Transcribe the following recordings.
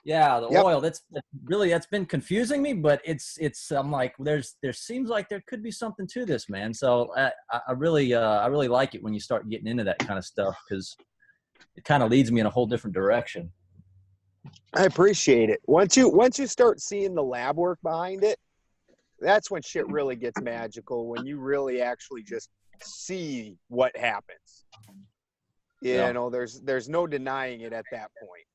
Yeah, the Yep. oil. That's been confusing me, but I'm like, there seems like there could be something to this, man. So I really like it when you start getting into that kind of stuff, because it kind of leads me in a whole different direction. I appreciate it. Once you start seeing the lab work behind it, that's when shit really gets magical, when you really actually just see what happens. You know, there's no denying it at that point.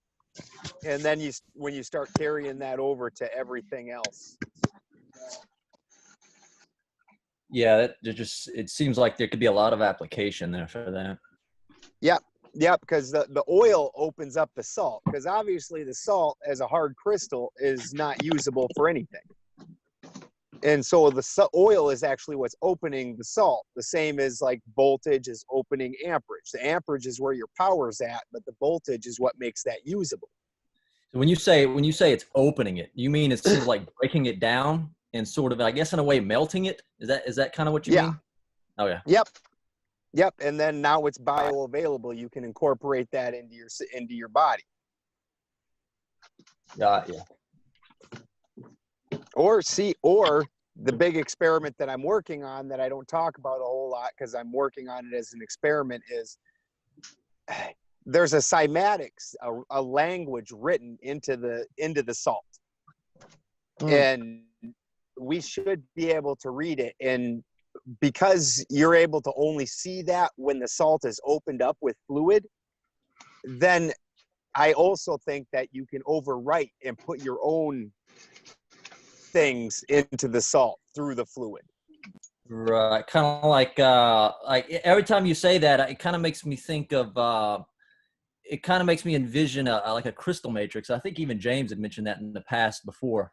And then when you start carrying that over to everything else. Yeah, it seems like there could be a lot of application there for that. Yep, because the oil opens up the salt, because obviously the salt as a hard crystal is not usable for anything. And so the oil is actually what's opening the salt, the same as like voltage is opening amperage. The amperage is where your power's at, but the voltage is what makes that usable. So when you say it's opening it, you mean it's sort of like breaking it down and sort of, I guess, in a way, melting it? Is that kind of what you mean? Oh yeah. Yep. And then now it's bioavailable. You can incorporate that into your body. Yeah. Or the big experiment that I'm working on that I don't talk about a whole lot because I'm working on it as an experiment is there's a cymatics, a language written into the salt. And we should be able to read it. And because you're able to only see that when the salt is opened up with fluid, then I also think that you can overwrite and put your own things into the salt through the fluid. Right. Kind of like every time you say that, it kind of makes me think of, it kind of makes me envision like a crystal matrix. I think even James had mentioned that in the past before,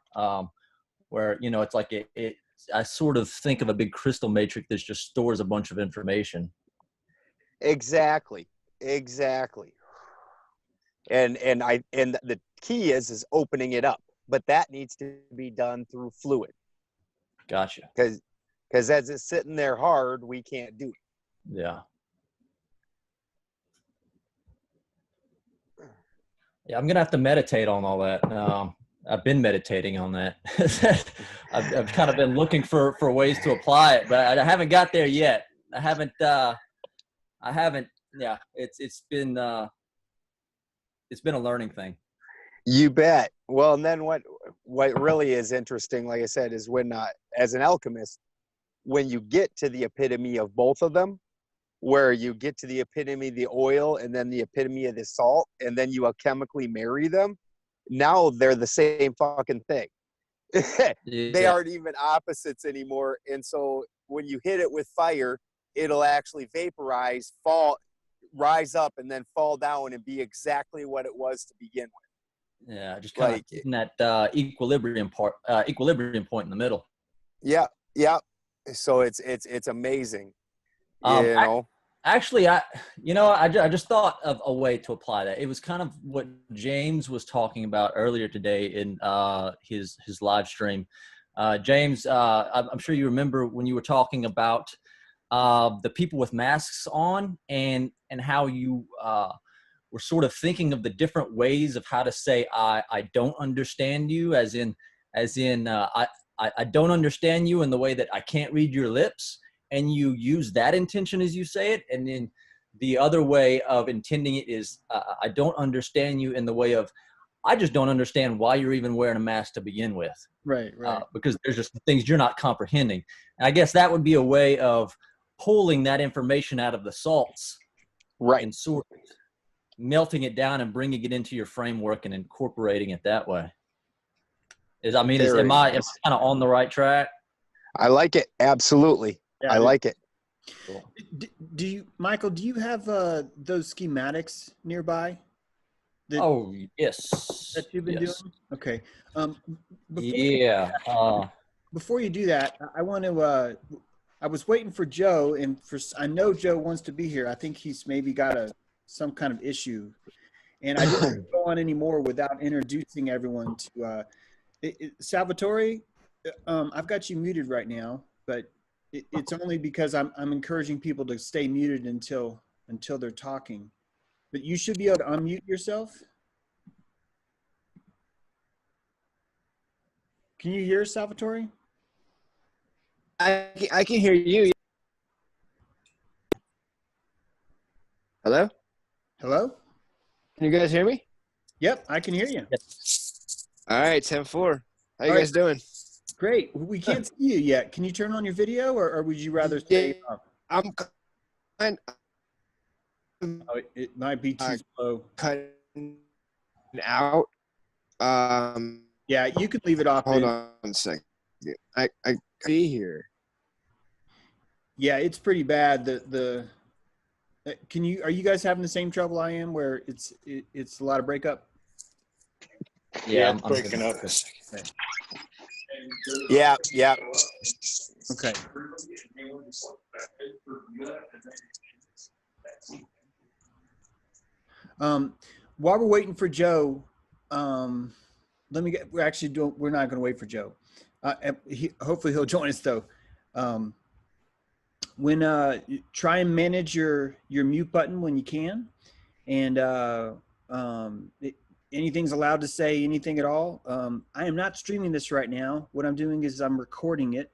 where, you know, it's like I sort of think of a big crystal matrix that just stores a bunch of information. Exactly. And the key is opening it up, but that needs to be done through fluid. Gotcha. Because as it's sitting there hard, we can't do it. Yeah. Yeah, I'm gonna have to meditate on all that. I've been meditating on that. I've kind of been looking for ways to apply it, but I haven't got there yet. I haven't. Yeah, it's been a learning thing. You bet. Well, and then what really is interesting, like I said, is when as an alchemist, when you get to the epitome of both of them, where you get to the epitome of the oil and then the epitome of the salt, and then you chemically marry them, now they're the same fucking thing. They aren't even opposites anymore. And so when you hit it with fire, it'll actually vaporize, rise up, and then fall down and be exactly what it was to begin with. Yeah, just kind of in that equilibrium point in the middle. Yeah. So it's amazing. I just thought of a way to apply that. It was kind of what James was talking about earlier today in his live stream. James, I'm sure you remember when you were talking about the people with masks on and how you were sort of thinking of the different ways of how to say I don't understand you, as in I don't understand you in the way that I can't read your lips. And you use that intention as you say it. And then the other way of intending it is I don't understand you in the way of I just don't understand why you're even wearing a mask to begin with. Right. Because there's just things you're not comprehending. And I guess that would be a way of pulling that information out of the salts. Right. And sort of melting it down and bringing it into your framework and incorporating it that way. Am I kind of on the right track? I like it. Absolutely. Yeah, I like it. Cool. Michael, do you have those schematics nearby? Yes. That you've been doing? Okay. Before you do that, I want to, I was waiting for Joe, and I know Joe wants to be here. I think he's maybe got some kind of issue. And I didn't go on anymore without introducing everyone to Salvatore. I've got you muted right now, but it's only because I'm encouraging people to stay muted until they're talking. But you should be able to unmute yourself. Can you hear us, Salvatore? I can hear you. Hello? Hello? Can you guys hear me? Yep, I can hear you. All right, 10-4. How you All right. guys doing? Great. We can't see you yet. Can you turn on your video, or would you rather stay Yeah. up? I'm kind Oh, it might be too slow. cutting out. Yeah, you can leave it off. Hold on a second. I see here. Yeah, it's pretty bad. Are you guys having the same trouble I am, where it's a lot of breakup? Yeah, it's I'm breaking up. Okay. Yeah. Okay. While we're waiting for Joe, let me get. We're not going to wait for Joe. Hopefully he'll join us though. Try and manage your mute button when you can, and anything's allowed to say anything at all. I am not streaming this right now. What I'm doing is I'm recording it,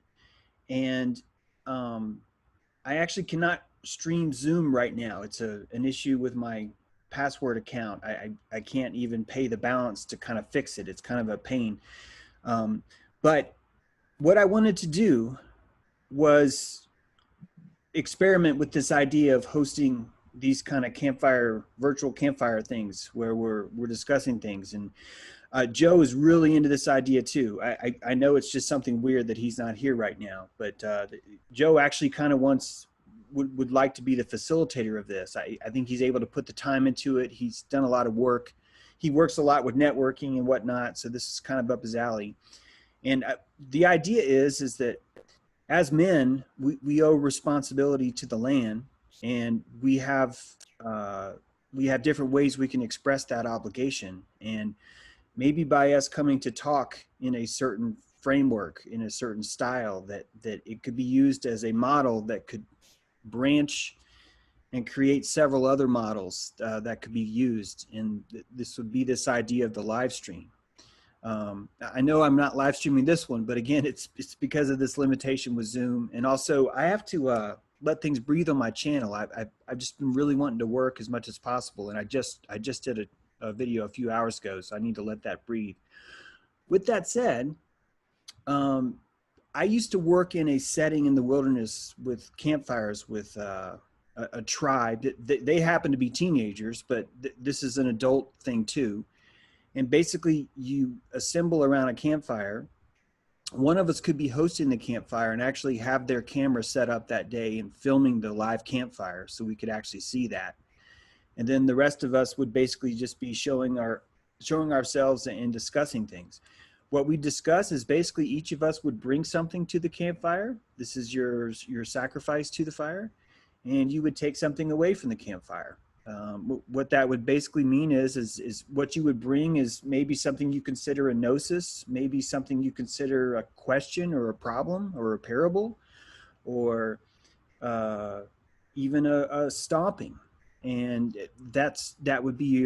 and I actually cannot stream Zoom right now. It's an issue with my password account. I can't even pay the balance to kind of fix it. It's kind of a pain. But what I wanted to do was experiment with this idea of hosting these kind of virtual campfire things where we're discussing things. And Joe is really into this idea too. I know it's just something weird that he's not here right now, but Joe actually kind of would like to be the facilitator of this. I think he's able to put the time into it. He's done a lot of work. He works a lot with networking and whatnot. So this is kind of up his alley. And the idea is that as men, we owe responsibility to the land, and we have different ways we can express that obligation. And maybe by us coming to talk in a certain framework, in a certain style, that it could be used as a model that could branch and create several other models that could be used. And this would be this idea of the live stream. I know I'm not live streaming this one, but again, it's because of this limitation with Zoom. And also I have to let things breathe on my channel. I've just been really wanting to work as much as possible. And I just did a video a few hours ago, so I need to let that breathe. With that said, I used to work in a setting in the wilderness with campfires with a tribe. They happen to be teenagers, but this is an adult thing too. And basically you assemble around a campfire. One of us could be hosting the campfire and actually have their camera set up that day and filming the live campfire so we could actually see that. And then the rest of us would basically just be showing ourselves and discussing things. What we discuss is basically each of us would bring something to the campfire. This is your sacrifice to the fire. And you would take something away from the campfire. What that would basically mean is what you would bring is maybe something you consider a gnosis, maybe something you consider a question or a problem or a parable, or even a stomping. And that would be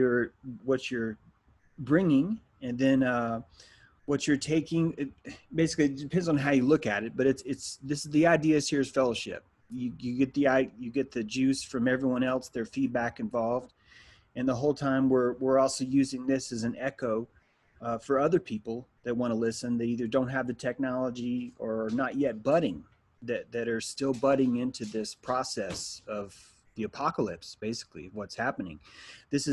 what you're bringing. And then what you're taking, basically it depends on how you look at it, but the idea is here is fellowship. You get the juice from everyone else, their feedback involved, and the whole time we're also using this as an echo for other people that want to listen. They either don't have the technology or are not yet budding, that are still budding into this process of the apocalypse. Basically, what's happening. This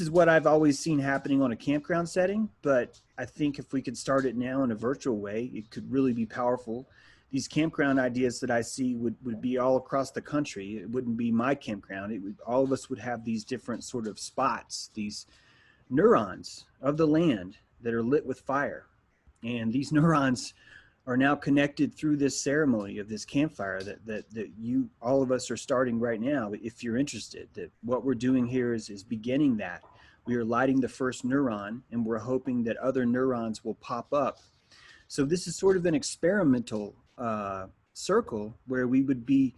is what I've always seen happening on a campground setting, but I think if we could start it now in a virtual way, it could really be powerful. These campground ideas that I see would be all across the country. It wouldn't be my campground. All of us would have these different sort of spots, these neurons of the land that are lit with fire. And these neurons are now connected through this ceremony of this campfire that all of us are starting right now. If you're interested, that what we're doing here is beginning that. We are lighting the first neuron, and we're hoping that other neurons will pop up. So this is sort of an experimental circle where we would be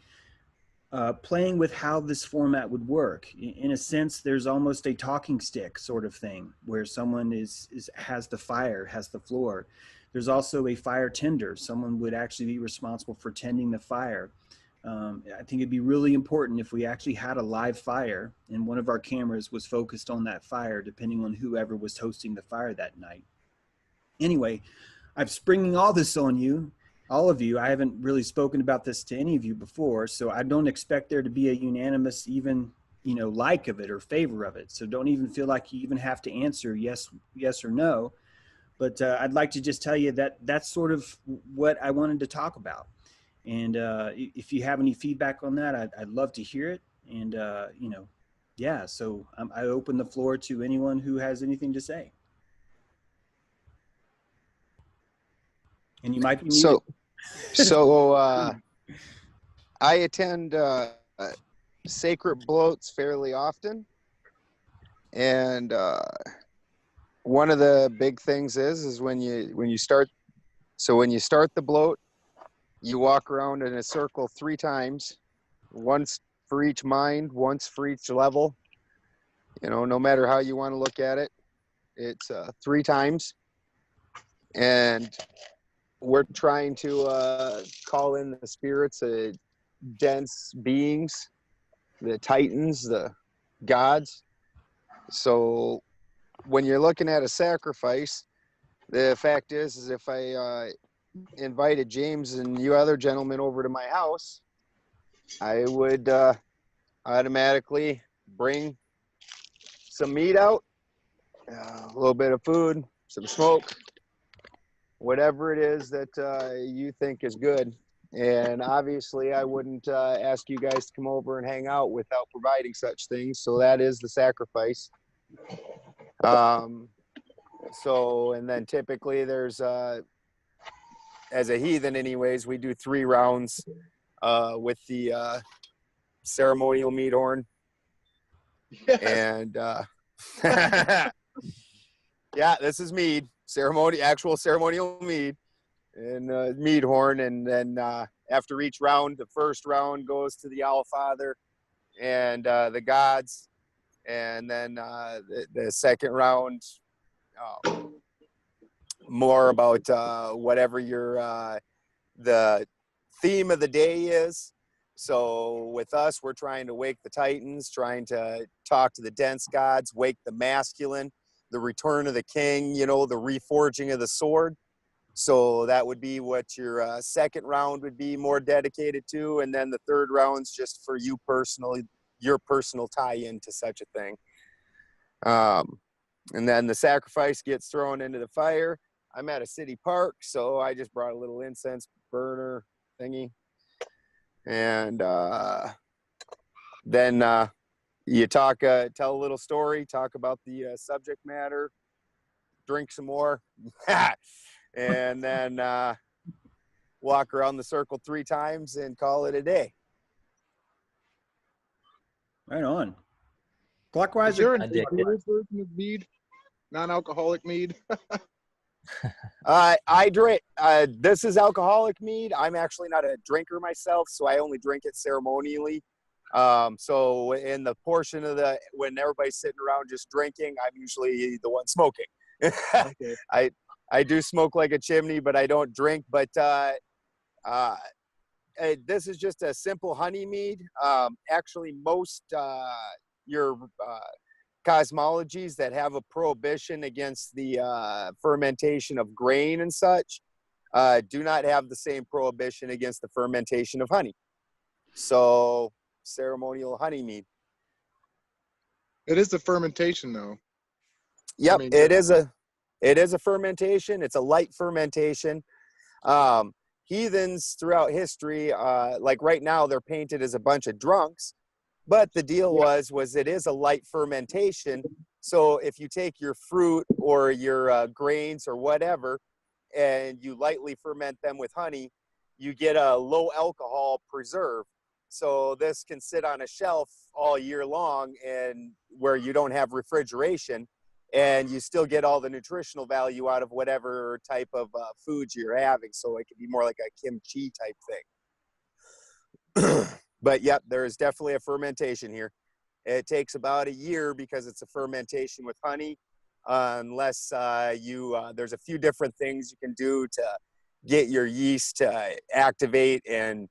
playing with how this format would work. In a sense, there's almost a talking stick sort of thing where someone has the fire, has the floor. There's also a fire tender. Someone would actually be responsible for tending the fire. I think it'd be really important if we actually had a live fire and one of our cameras was focused on that fire, depending on whoever was hosting the fire that night. Anyway, I'm springing all this on you, all of you. I haven't really spoken about this to any of you before, so I don't expect there to be a unanimous even, like of it or favor of it. So don't even feel like you even have to answer yes or no. But I'd like to just tell you that that's sort of what I wanted to talk about. And if you have any feedback on that, I'd love to hear it. And, yeah, so I open the floor to anyone who has anything to say. And you might be muted. So I attend sacred bloats fairly often. And one of the big things is when you start the bloat, you walk around in a circle 3 times, once for each mind, once for each level. No matter how you want to look at it, it's 3 times. And we're trying to call in the spirits of dense beings, the titans, the gods. So when you're looking at a sacrifice, the fact is if I invited James and you other gentlemen over to my house, I would automatically bring some meat out, a little bit of food, some smoke, whatever it is that you think is good. And obviously I wouldn't ask you guys to come over and hang out without providing such things. So that is the sacrifice. So, and then typically there's as a heathen anyways, we do 3 rounds with the ceremonial meat horn. Yes. And yeah, this is mead, actual ceremonial mead and mead horn. And then after each round, the first round goes to the All Father and the gods. And then the second round, more about whatever your the theme of the day is. So with us, we're trying to wake the titans, trying to talk to the dense gods, wake the masculine, the return of the king, the reforging of the sword. So that would be what your second round would be more dedicated to. And then the third round's just for you personally, your personal tie-in to such a thing. And then the sacrifice gets thrown into the fire. I'm at a city park, so I just brought a little incense burner thingy. And then you tell a little story, talk about the subject matter, drink some more, and then walk around the circle 3 times and call it a day. Right on. Clockwise. Is there an version of mead? Non-alcoholic mead? I drink. This is alcoholic mead. I'm actually not a drinker myself, so I only drink it ceremonially. So in the portion of when everybody's sitting around just drinking, I'm usually the one smoking. Okay. I do smoke like a chimney, but I don't drink. But this is just a simple honey mead. Actually, most your cosmologies that have a prohibition against the fermentation of grain and such do not have the same prohibition against the fermentation of honey. So ceremonial honey mead. It is the fermentation though. Yep, I mean, it is a fermentation. It's a light fermentation. Heathens throughout history, like right now, they're painted as a bunch of drunks. But the deal was it is a light fermentation. So if you take your fruit or your grains or whatever, and you lightly ferment them with honey, you get a low alcohol preserve. So this can sit on a shelf all year long and where you don't have refrigeration, and you still get all the nutritional value out of whatever type of foods you're having. So it could be more like a kimchi type thing. But yep, there is definitely a fermentation here. It takes about a year because it's a fermentation with honey, unless there's a few different things you can do to get your yeast to activate and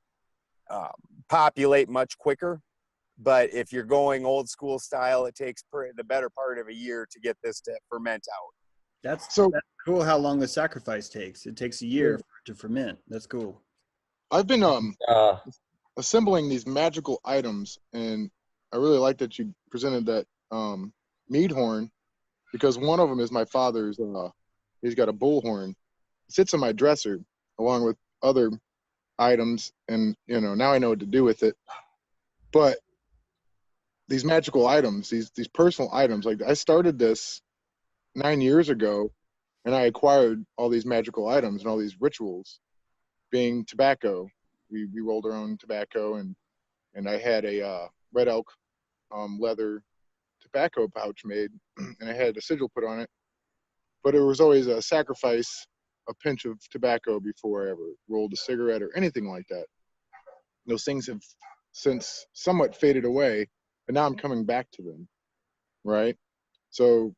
populate much quicker. But if you're going old school style, it takes the better part of a year to get this to ferment out. That's So cool how long the sacrifice takes. It takes a year for it to ferment. That's cool. I've been Uh, assembling these magical items, and I really like that you presented that mead horn, because one of them is my father's. He's got a bullhorn. It sits on my dresser along with other items, and now I know what to do with it. But these magical items, these personal items, like I started this 9 years ago, and I acquired all these magical items and all these rituals, being tobacco. We rolled our own tobacco, and I had a red elk leather tobacco pouch made, and I had a sigil put on it. But it was always a sacrifice, a pinch of tobacco before I ever rolled a cigarette or anything like that. Those things have since somewhat faded away, but now I'm coming back to them, right? So,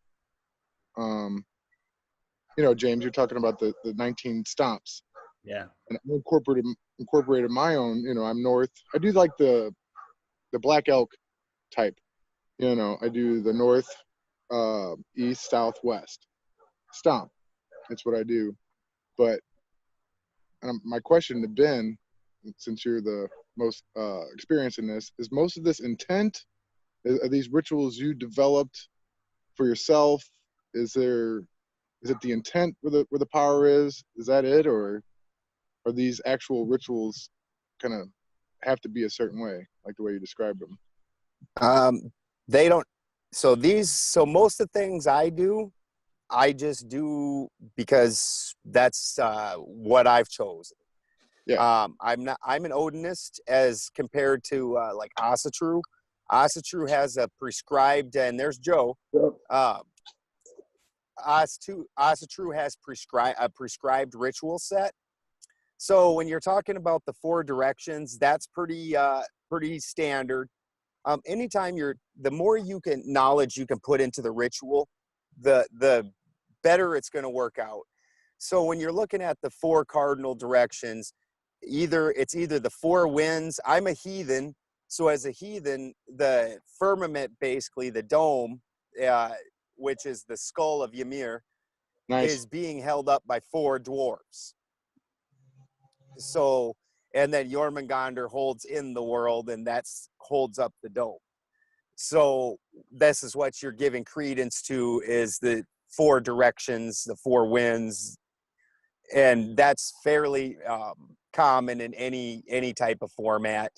James, you're talking about the 19 stomps. Yeah. And I incorporated my own. I'm north. I do like the black elk type. I do the north, east, south, west stomp. That's what I do. But my question to Ben, since you're the most experienced in this, is most of this intent? Are these rituals you developed for yourself? Is it the intent where the power is? Is that it, or are these actual rituals kind of have to be a certain way, like the way you described them? They don't. So most of the things I do, I just do because that's what I've chosen. Yeah. I'm an Odinist as compared to like Asatru. Asatru has a prescribed, and there's Joe. Asatru has a prescribed ritual set. So when you're talking about the 4 directions, that's pretty standard. Anytime the more knowledge you can put into the ritual, the better it's going to work out. So when you're looking at the 4 cardinal directions, it's either the 4 winds. I'm a heathen, so as a heathen, the firmament, basically the dome, which is the skull of Ymir, Nice. is being held up by 4 dwarves. So, and then Jormungandr holds in the world, and holds up the dome. So this is what you're giving credence to, is the 4 directions, the 4 winds, and that's fairly common in any type of format.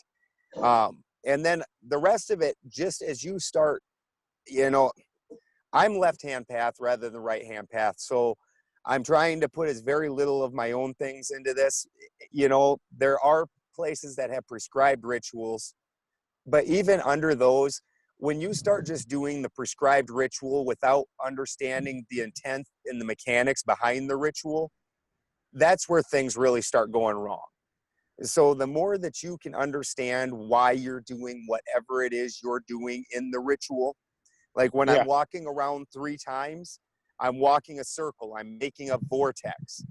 And then the rest of it, just as you start, I'm left-hand path rather than right-hand path, so I'm trying to put as very little of my own things into this. There are places that have prescribed rituals, but even under those, when you start just doing the prescribed ritual without understanding the intent and the mechanics behind the ritual, that's where things really start going wrong. So the more that you can understand why you're doing whatever it is you're doing in the ritual, like when I'm walking around 3 times, I'm walking a circle, I'm making a vortex,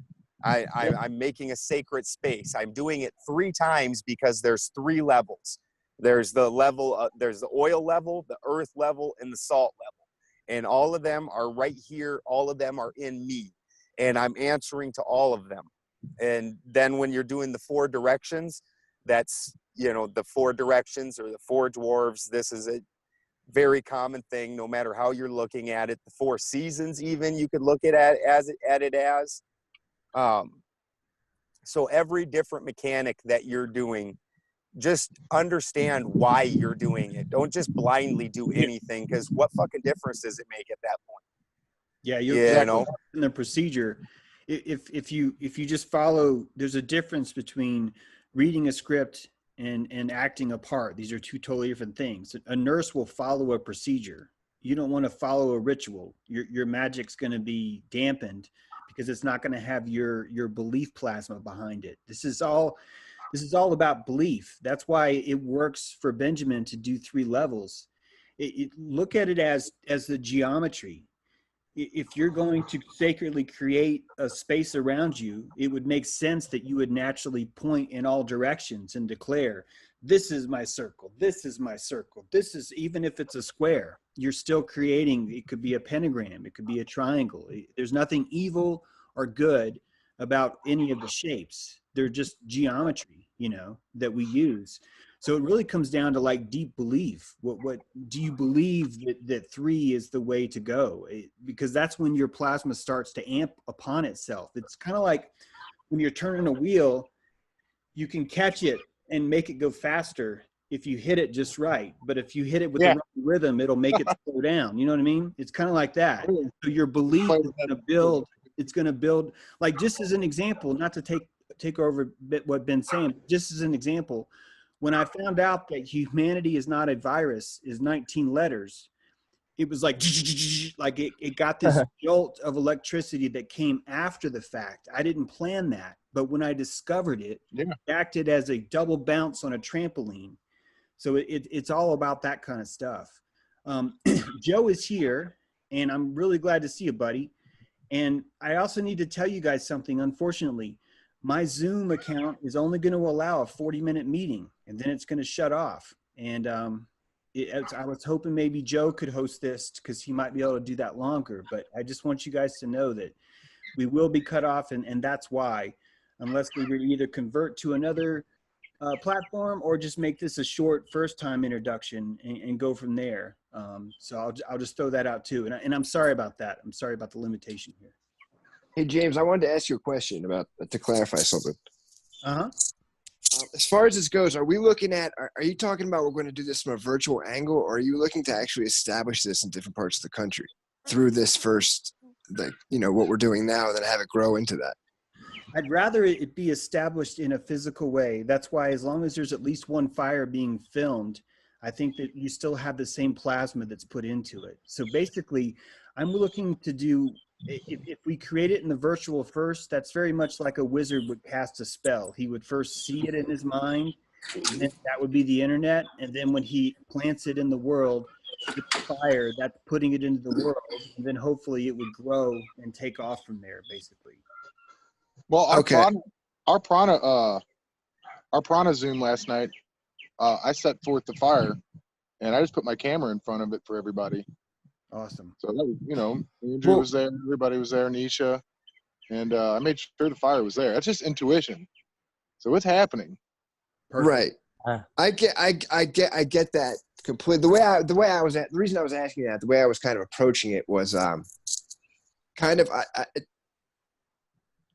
I'm making a sacred space. I'm doing it 3 times because there's 3 levels. There's the oil level, the earth level, and the salt level. And all of them are right here. All of them are in me. And I'm answering to all of them. And then when you're doing the 4 directions, that's, the 4 directions or the 4 dwarves. This is a very common thing, no matter how you're looking at it. The 4 seasons, even, you could look at it as. So every different mechanic that you're doing, just understand why you're doing it. Don't just blindly do anything, because what fucking difference does it make at that point? Yeah, you're exactly in the procedure. If you just follow, there's a difference between reading a script and acting a part. These are 2 totally different things. A nurse will follow a procedure. You don't want to follow a ritual. Your magic's going to be dampened because it's not going to have your belief plasma behind it. This is all This is all about belief. That's why it works for Benjamin to do 3 levels. Look at it as the geometry. If you're going to sacredly create a space around you, it would make sense that you would naturally point in all directions and declare, this is my circle, this is my circle, this is, even if it's a square, you're still creating, it could be a pentagram, it could be a triangle. There's nothing evil or good about any of the shapes. They're just geometry, you know, that we use. So it really comes down to like deep belief. What do you believe that 3 is the way to go? Because that's when your plasma starts to amp upon itself. It's kind of like when you're turning a wheel, you can catch it and make it go faster if you hit it just right. But if you hit it with the wrong rhythm, it'll make it slow down. You know what I mean? It's kind of like that. So your belief is going to build. It's going to build. Like, just as an example, not to take over a bit what Ben's saying, just as an example. When I found out that humanity is not a virus, is 19 letters, it was like it got this jolt of electricity that came after the fact. I didn't plan that, but when I discovered it, it acted as a double bounce on a trampoline. So it's all about that kind of stuff. Joe is here, and I'm really glad to see you, buddy. And I also need to tell you guys something. Unfortunately, my Zoom account is only going to allow a 40-minute meeting, and then it's going to shut off. And I was hoping maybe Joe could host this because he might be able to do that longer. But I just want you guys to know that we will be cut off, and that's why, unless we either convert to another platform or just make this a short first-time introduction and go from there. So I'll just throw that out too. And I'm sorry about that. I'm sorry about the limitation here. Hey, James, I wanted to ask you a question to clarify something. Uh-huh. As far as this goes, are we looking at, are you talking about we're going to do this from a virtual angle, or are you looking to actually establish this in different parts of the country through this first, what we're doing now, and then have it grow into that? I'd rather it be established in a physical way. That's why, as long as there's at least one fire being filmed, I think that you still have the same plasma that's put into it. So basically, I'm looking to do, if we create it in the virtual first, that's very much like a wizard would cast a spell. He would first see it in his mind, and then that would be the internet. And then when he plants it in the world, with the fire, that's putting it into the world. And then hopefully it would grow and take off from there, basically. Well, our prana Zoom last night, I set forth the fire, and I just put my camera in front of it for everybody. Awesome. So that was, Andrew was there, everybody was there, Nisha, and I made sure the fire was there. That's just intuition. So it's happening. Perfect. Right. I get that completely. The reason I was asking that, the way I was kind of approaching it was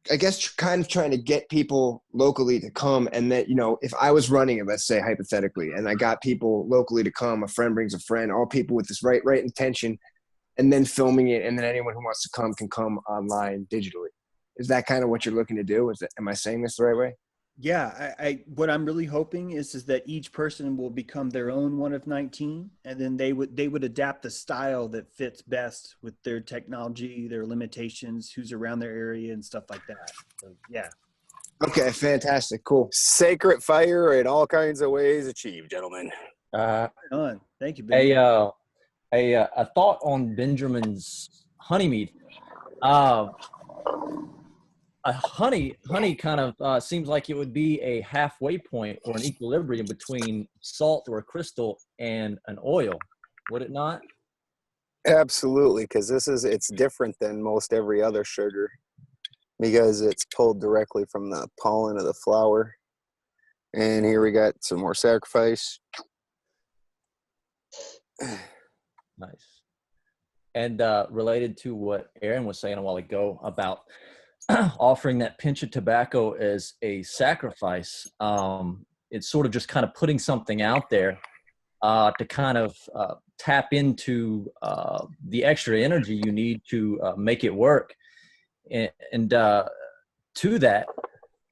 I guess kind of trying to get people locally to come, and that, if I was running it, let's say hypothetically, and I got people locally to come, a friend brings a friend, all people with this right intention, and then filming it, and then anyone who wants to come can come online digitally. Is that kind of what you're looking to do? Am I saying this the right way? Yeah, what I'm really hoping is that each person will become their own one of 19, and then they would adapt the style that fits best with their technology, their limitations, who's around their area, and stuff like that. So, yeah. Okay, fantastic, cool. Sacred fire in all kinds of ways achieved, gentlemen. Thank you, Ben. A thought on Benjamin's honeymead. Honey kind of seems like it would be a halfway point or an equilibrium between salt or a crystal and an oil, would it not? Absolutely, because it's different than most every other sugar because it's pulled directly from the pollen of the flower. And here we got some more sacrifice. Nice. And related to what Aaron was saying a while ago about offering that pinch of tobacco as a sacrifice, it's sort of just kind of putting something out there to kind of tap into the extra energy you need to make it work. And to that,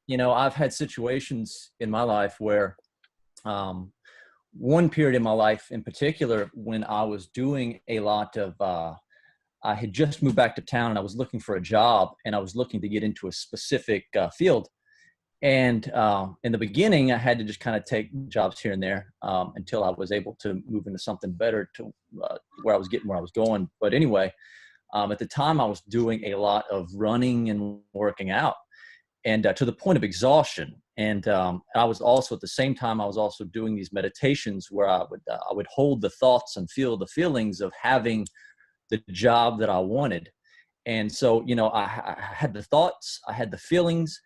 I've had situations in my life where one period in my life in particular, when I was doing a lot of I had just moved back to town and I was looking for a job, and I was looking to get into a specific field. And in the beginning, I had to just kind of take jobs here and there until I was able to move into something better to where I was getting where I was going. But anyway, at the time, I was doing a lot of running and working out, and to the point of exhaustion. And I was also, at the same time, I was also doing these meditations where I would hold the thoughts and feel the feelings of having the job that I wanted. And so, you know, I had the thoughts, I had the feelings,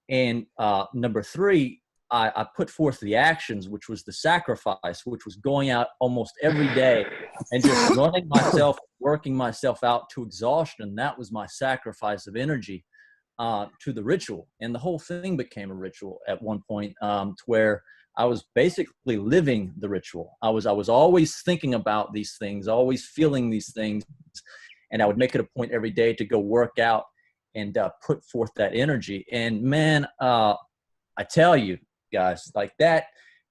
and number three, I put forth the actions, which was the sacrifice, which was going out almost every day and just running myself, working myself out to exhaustion. That was my sacrifice of energy to the ritual. And the whole thing became a ritual at one point, to where I was basically living the ritual. I was always thinking about these things, always feeling these things. And I would make it a point every day to go work out and put forth that energy. And man, I tell you guys, like that,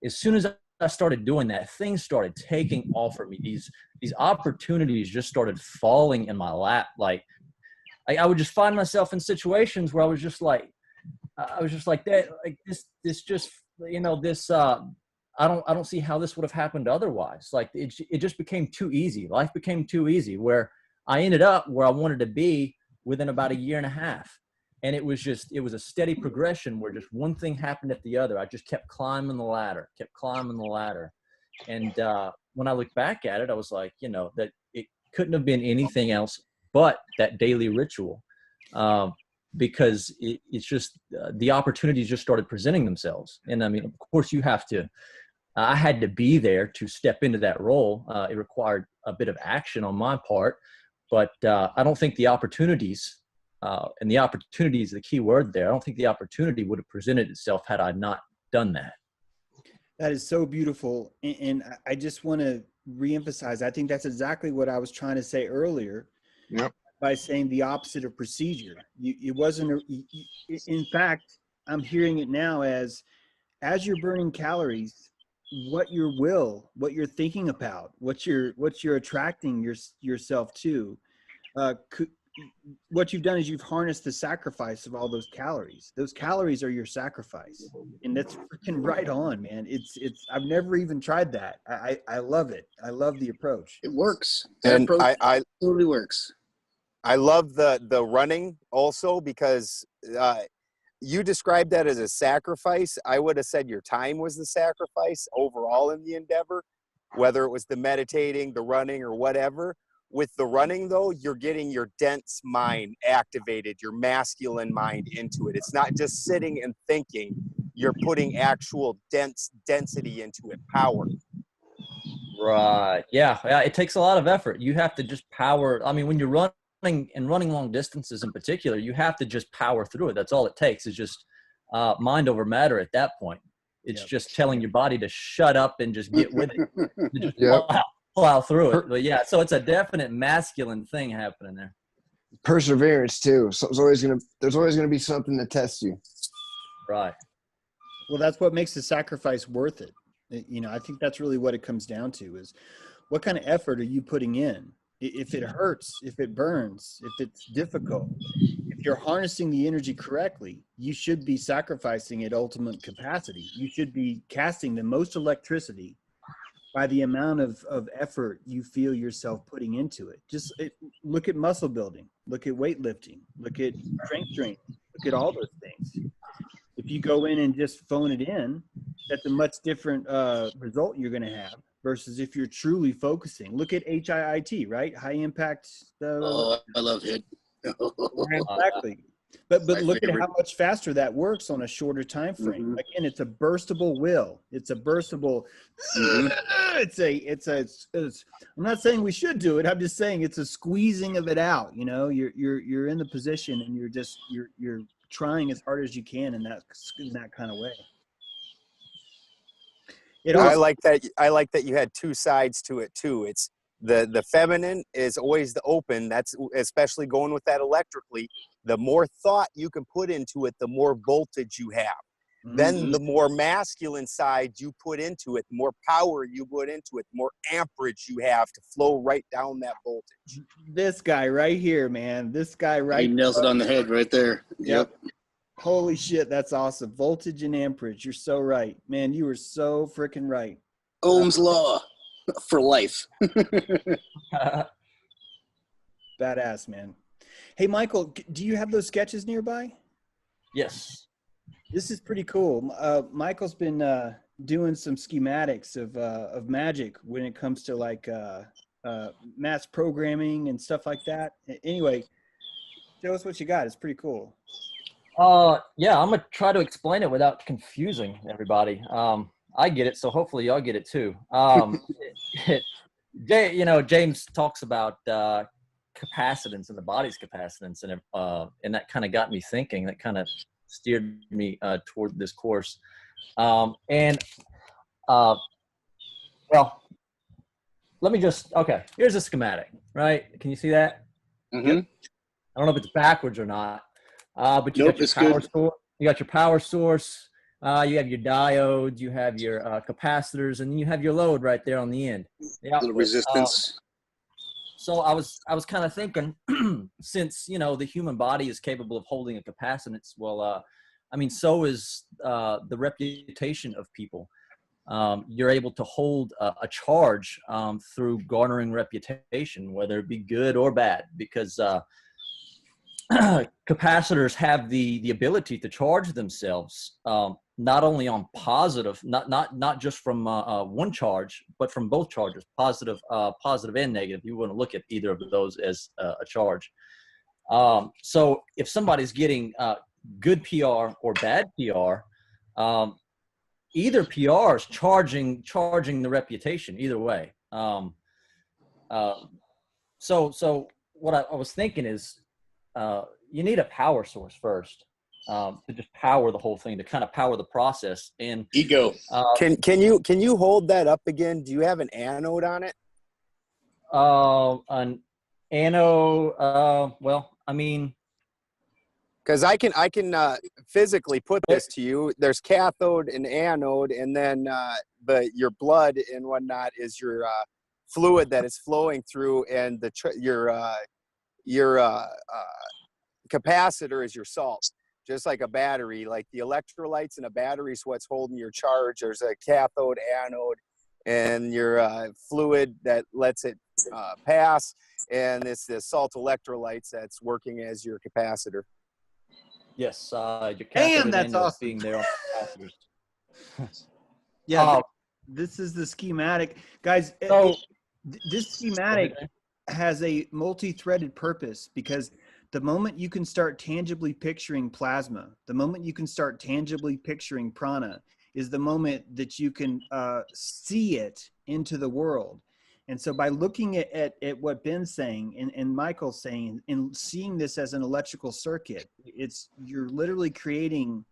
as soon as I started doing that, things started taking off for me. These opportunities just started falling in my lap. Like I would just find myself in situations where I was just like that, like this just, you know, this, I don't see how this would have happened otherwise. Like it just became too easy. Life became too easy, where I ended up where I wanted to be within about a year and a half. And it was a steady progression where just one thing happened at the other. I just kept climbing the ladder. And when I look back at it, I was like, you know, that it couldn't have been anything else but that daily ritual, because it's just the opportunities just started presenting themselves. And I mean, of course, I had to be there to step into that role. It required a bit of action on my part, but I don't think the opportunities, and the opportunity is the key word there, I don't think the opportunity would have presented itself had I not done that. That is so beautiful. And I just want to reemphasize, I think that's exactly what I was trying to say earlier. Yep. By saying the opposite of procedure. It wasn't, in fact, I'm hearing it now as you're burning calories, what you're thinking about, what you're attracting yourself to, what you've done is you've harnessed the sacrifice of all those calories. Those calories are your sacrifice. And that's freaking right on, man. I've never even tried that. I love it. I love the approach. It works. And That approach I totally works. I love the running also, because you described that as a sacrifice. I would have said your time was the sacrifice overall in the endeavor, whether it was the meditating, the running, or whatever. With the running, though, you're getting your dense mind activated, your masculine mind into it. It's not just sitting and thinking. You're putting actual density into it, power. Right. Yeah. It takes a lot of effort. You have to just power. I mean, when you're running long distances in particular, you have to just power through it. That's all it takes, is just mind over matter at that point. It's just telling your body to shut up and just get with it. Just plow through it. But yeah, so it's a definite masculine thing happening there. Perseverance too. So there's always gonna be something to test you. Right. Well, that's what makes the sacrifice worth it. You know, I think that's really what it comes down to, is what kind of effort are you putting in? If it hurts, if it burns, if it's difficult, if you're harnessing the energy correctly, you should be sacrificing at ultimate capacity. You should be casting the most electricity by the amount of effort you feel yourself putting into it. Look at muscle building, look at weightlifting, look at strength training, look at all those things. If you go in and just phone it in, that's a much different result you're going to have versus if you're truly focusing. Look at HIIT, right? High impact. I love it. Exactly. But look at how much faster that works on a shorter time frame. Mm-hmm. Again, it's a burstable will. It's a burstable. Mm-hmm. I'm not saying we should do it. I'm just saying it's a squeezing of it out. You know, you're in the position and you're trying as hard as you can in that kind of way. I like that you had two sides to it too. It's the feminine is always the open. That's especially going with that electrically. The more thought you can put into it, the more voltage you have. Mm-hmm. Then the more masculine side you put into it, the more power you put into it, the more amperage you have to flow right down that voltage. This guy right here, man. This guy right here. He nails it on the head right there. Yep. Holy shit, that's awesome. Voltage and amperage. You're so right. Man, you were so freaking right. Ohm's law for life. Badass, man. Hey, Michael, do you have those sketches nearby? Yes. This is pretty cool. Michael's been doing some schematics of magic when it comes to like mass programming and stuff like that. Anyway, show us what you got. It's pretty cool. Yeah, I'm gonna try to explain it without confusing everybody. I get it, so hopefully y'all get it too. James talks about capacitance and the body's capacitance, and that kind of got me thinking. That kind of steered me toward this course. Well, let me just, okay, here's a schematic, right? Can you see that? Mm-hmm. Yep. I don't know if it's backwards or not, but you Nope, got your it's power good. source. You got your power source. You have your diodes. You have your capacitors, and you have your load right there on the end. The Little output. resistance. So I was kind of thinking, since the human body is capable of holding a capacitance, well, I mean, so is the reputation of people. You're able to hold a charge through garnering reputation, whether it be good or bad, because capacitors have the ability to charge themselves, not only on positive, not just from one charge, but from both charges, positive and negative. You want to look at either of those as a charge. So if somebody's getting good PR or bad PR, either PR is charging the reputation either way. So what I was thinking is, you need a power source first to just power the whole thing, to kind of power the process. And Ego. Can you hold that up again? Do you have an anode on it? An anode. Well, I mean, Because I can physically put this to you. There's cathode and anode, and then but your blood and whatnot is your fluid that is flowing through, and your capacitor is your salt. Just like a battery, like the electrolytes in a battery is what's holding your charge. There's a cathode, anode, and your fluid that lets it pass, and it's the salt electrolytes that's working as your capacitor. yes, your Damn, cathode that's and awesome. being there on capacitors. Yeah, this is the schematic. Guys, So this schematic has a multi-threaded purpose, because the moment you can start tangibly picturing plasma, the moment you can start tangibly picturing prana, is the moment that you can see it into the world. And so by looking at what Ben's saying and Michael's saying, and seeing this as an electrical circuit, you're literally creating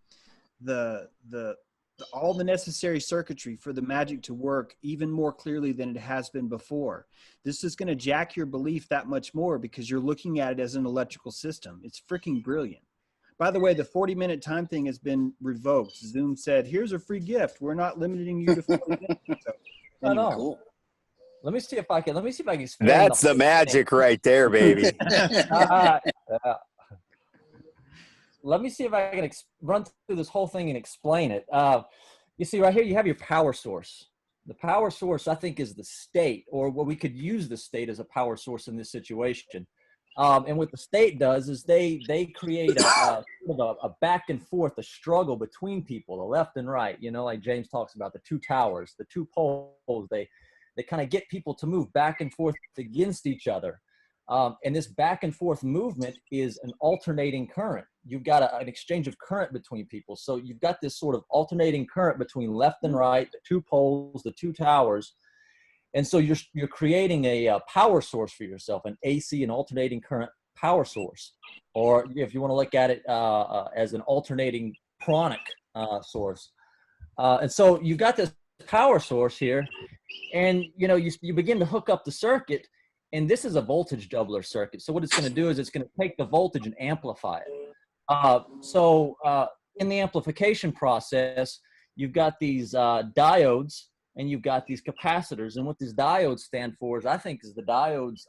all the necessary circuitry for the magic to work even more clearly than it has been before. This is going to jack your belief that much more, because you're looking at it as an electrical system. It's freaking brilliant. By the way, the 40-minute time thing has been revoked. Zoom said, here's a free gift. We're not limiting you to 40 minutes. So, anyway, Cool. let me see if I can explain. That's the magic right there, baby. Let me see if I can run through this whole thing and explain it. You see right here, you have your power source. The power source, I think, is the state, or what we could use the state as a power source in this situation. And what the state does is they create a back and forth, a struggle between people, the left and right. Like James talks about the two towers, the two poles. They kind of get people to move back and forth against each other. And this back and forth movement is an alternating current. You've got an exchange of current between people. So you've got this sort of alternating current between left and right, the two poles, the two towers. And so you're creating a power source for yourself, an AC, an alternating current power source. Or if you want to look at it as an alternating pranic source. And so you've got this power source here, and you begin to hook up the circuit. And this is a voltage doubler circuit. So what it's going to do is it's going to take the voltage and amplify it. So in the amplification process, you've got these diodes and you've got these capacitors. And what these diodes stand for is, I think, is the diodes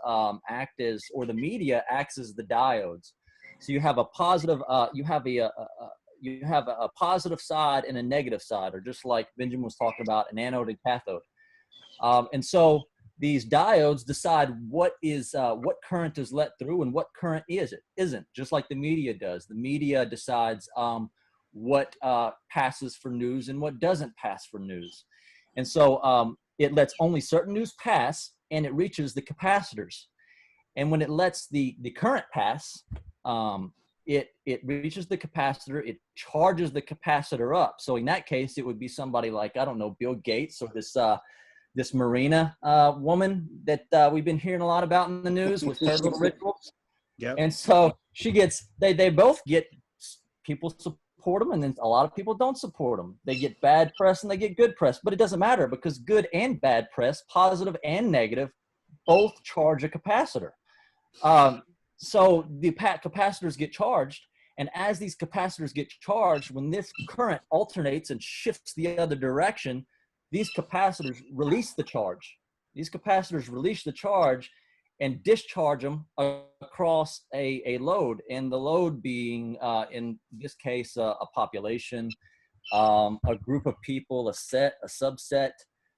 act as, or the media acts as the diodes. So you have a positive, you have you have a positive side and a negative side, or just like Benjamin was talking about, an anode and cathode. And so these diodes decide what current is let through and what current isn't, just like the media does. The media decides what passes for news and what doesn't pass for news. And so it lets only certain news pass, and it reaches the capacitors. And when it lets the current pass, it reaches the capacitor, it charges the capacitor up. So in that case, it would be somebody like, I don't know, Bill Gates, or this Marina woman that we've been hearing a lot about in the news with her little rituals. Yep. And so they both get, people support them, and then a lot of people don't support them. They get bad press and they get good press, but it doesn't matter, because good and bad press, positive and negative, both charge a capacitor. So the capacitors get charged, and as these capacitors get charged, when this current alternates and shifts the other direction, these capacitors release the charge. These capacitors release the charge and discharge them across a load, and the load being, in this case, a population, a group of people, a subset.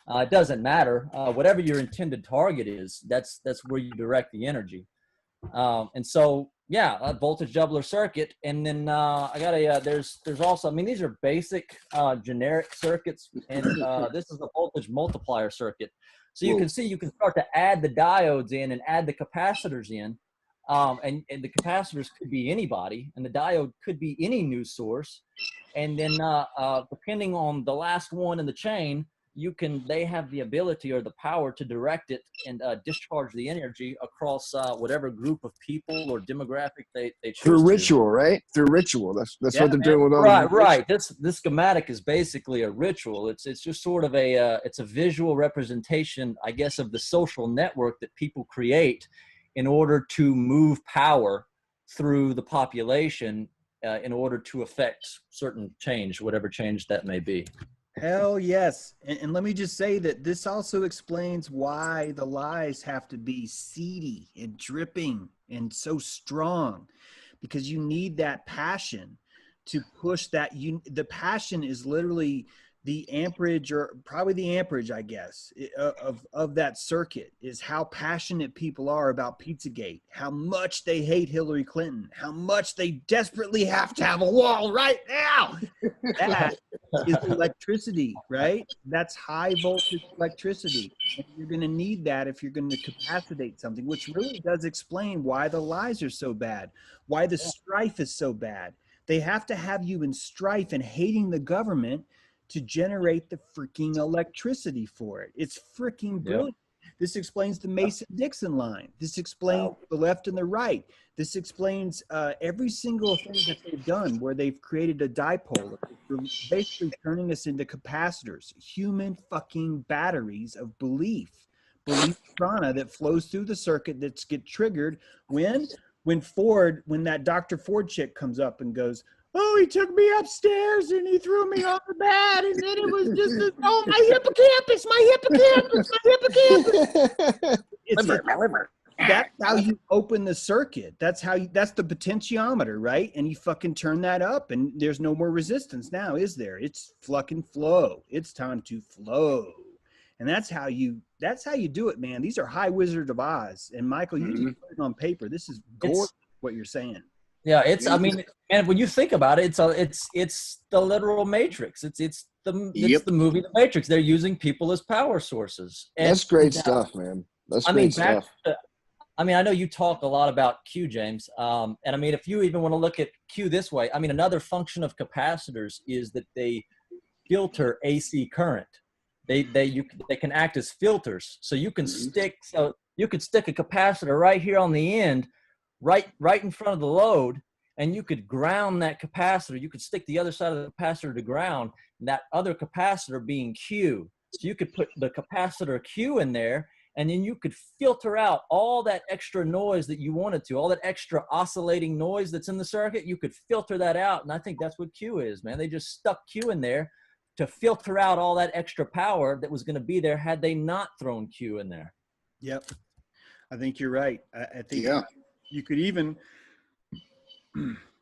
It doesn't matter. Whatever your intended target is, that's where you direct the energy. And so, yeah, a voltage doubler circuit. And then I got there's also, I mean, these are basic generic circuits, and this is a voltage multiplier circuit. So you can see, you can start to add the diodes in and add the capacitors in. And the capacitors could be anybody, and the diode could be any news source. And then depending on the last one in the chain, they have the ability or the power to direct it and discharge the energy across whatever group of people or demographic they choose. Through ritual, right? Through ritual. That's what they're doing with all right. This schematic is basically a ritual. It's just sort of it's a visual representation, I guess, of the social network that people create in order to move power through the population in order to affect certain change, whatever change that may be. Hell yes. And let me just say that this also explains why the lies have to be seedy and dripping and so strong, because you need that passion to push that. The passion is literally the amperage, or probably the amperage, I guess, of that circuit, is how passionate people are about Pizzagate, how much they hate Hillary Clinton, how much they desperately have to have a wall right now. That is electricity, right? That's high voltage electricity. And you're going to need that if you're going to capacitate something, which really does explain why the lies are so bad, why the strife is so bad. They have to have you in strife and hating the government to generate the freaking electricity for it. It's freaking brilliant. Yep. This explains the Mason-Dixon line. This explains the left and the right. This explains every single thing that they've done where they've created a dipole. They're basically turning us into capacitors, human fucking batteries of belief prana that flows through the circuit that get triggered when that Dr. Ford chick comes up and goes, "Oh, he took me upstairs and he threw me on the bed, and then it was just, oh, my hippocampus, my liver. That's how you open the circuit. That's the potentiometer, right? And you fucking turn that up, and there's no more resistance now, is there? It's fucking flow. It's time to flow. And that's how you do it, man. These are high Wizard of Oz. And Michael, you just put it on paper. This is gorgeous, what you're saying. Yeah, I mean, and when you think about it, it's the literal Matrix. It's the movie The Matrix. They're using people as power sources. And that's great stuff, man. That's great stuff. I mean, I know you talk a lot about Q, James. And I mean, if you even want to look at Q this way, I mean, another function of capacitors is that they filter AC current. They can act as filters. So you can stick a capacitor right here on the end, right in front of the load, and you could ground that capacitor. You could stick the other side of the capacitor to ground, and that other capacitor being Q. So you could put the capacitor Q in there, and then you could filter out all that extra noise that you wanted to, all that extra oscillating noise that's in the circuit. You could filter that out, and I think that's what Q is, man. They just stuck Q in there to filter out all that extra power that was going to be there had they not thrown Q in there. Yep. I think you're right. I think you could even,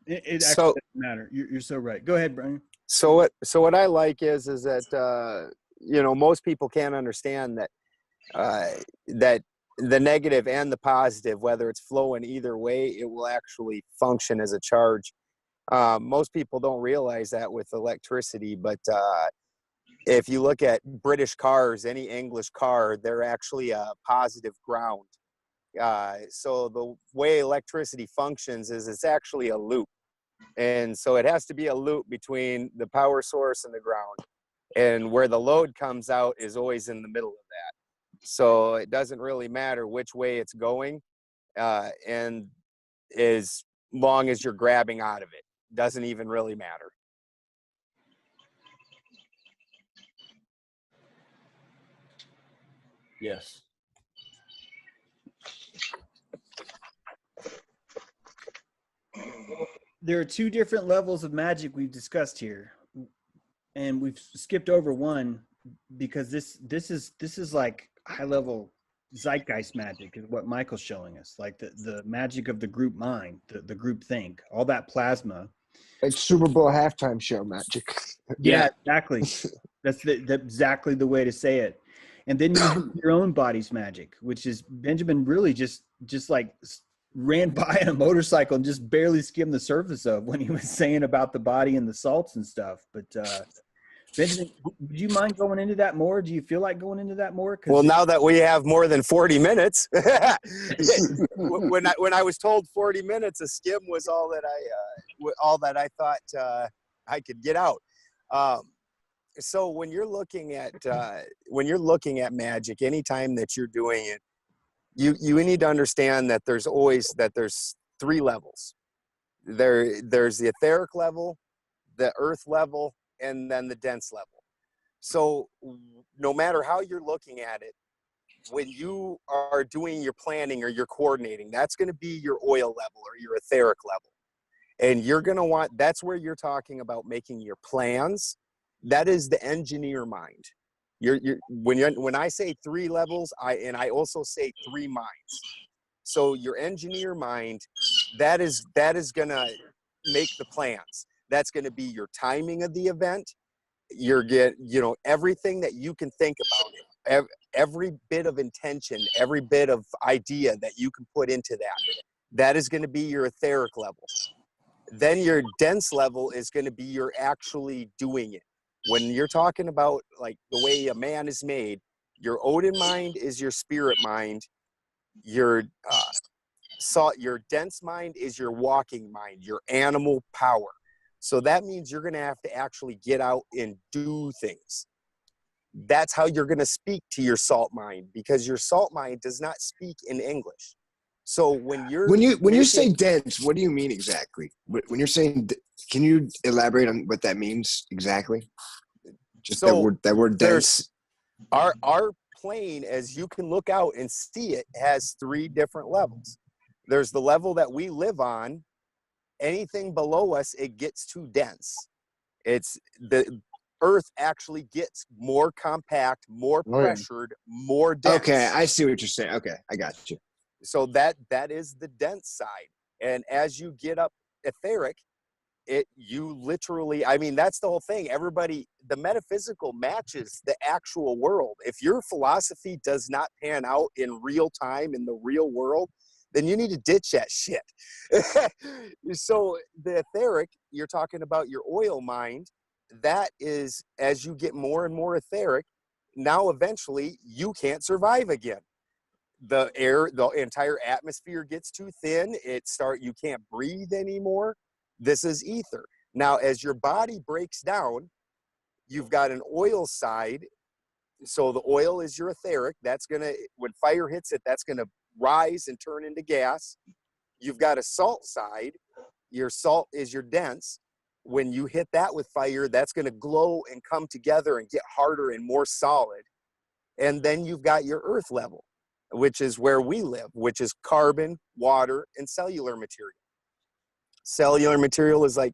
It So- actually doesn't matter. You're so right. Go ahead, Brian. So what I like is that most people can't understand that that the negative and the positive, whether it's flowing either way, it will actually function as a charge. Most people don't realize that with electricity, but if you look at British cars, any English car, they're actually a positive ground. So the way electricity functions is it's actually a loop. And so it has to be a loop between the power source and the ground. And where the load comes out is always in the middle of that. So it doesn't really matter which way it's going, and as long as you're grabbing out of it, doesn't even really matter. Yes. There are two different levels of magic we've discussed here, and we've skipped over one because this is like high level zeitgeist magic is what Michael's showing us, like the magic of the group mind, the group think, all that plasma. Like Super Bowl halftime show magic. Yeah, exactly. That's exactly the way to say it. And then you have your own body's magic, which is Benjamin really just like ran by on a motorcycle and just barely skimmed the surface of when he was saying about the body and the salts and stuff. But Benjamin, would you mind going into that more? Do you feel like going into that more? Well, now that we have more than 40 minutes, when I was told 40 minutes, a skim was all that I thought I could get out. So when you're looking at magic, anytime that you're doing it, you need to understand that there's three levels. There's the etheric level, the earth level, and then the dense level. So no matter how you're looking at it, when you are doing your planning or your coordinating, that's going to be your oil level or your etheric level. And you're going to want, that's where you're talking about making your plans. That is the engineer mind. When I say three levels, I also say three minds. So your engineer mind, that is going to make the plans. That's going to be your timing of the event. Everything that you can think about it, every bit of intention, every bit of idea that you can put into that is going to be your etheric level. Then your dense level is going to be your actually doing it. When you're talking about like the way a man is made, your Odin mind is your spirit mind. Your dense mind is your walking mind, your animal power. So that means you're going to have to actually get out and do things. That's how you're going to speak to your salt mind, because your salt mind does not speak in English. So when you say dense, what do you mean exactly? When you're saying, can you elaborate on what that means exactly? Just so that word dense. Our plane, as you can look out and see it, has three different levels. There's the level that we live on. Anything below us, it gets too dense. It's the earth actually gets more compact, more pressured, more dense. Okay, I see what you're saying. Okay, I got you. So that is the dense side. And as you get up etheric, you literally, I mean, that's the whole thing. Everybody, the metaphysical matches the actual world. If your philosophy does not pan out in real time in the real world, then you need to ditch that shit. So the etheric, you're talking about your oil mind. That is, as you get more and more etheric, now eventually you can't survive again. The entire atmosphere gets too thin. You can't breathe anymore. This is ether. Now, as your body breaks down, you've got an oil side. So the oil is your etheric. That's gonna, when fire hits it, that's gonna rise and turn into gas. You've got a salt side. Your salt is your dense. When you hit that with fire, that's gonna glow and come together and get harder and more solid. And then you've got your earth level, which is where we live, which is carbon, water, and cellular material. Cellular material is like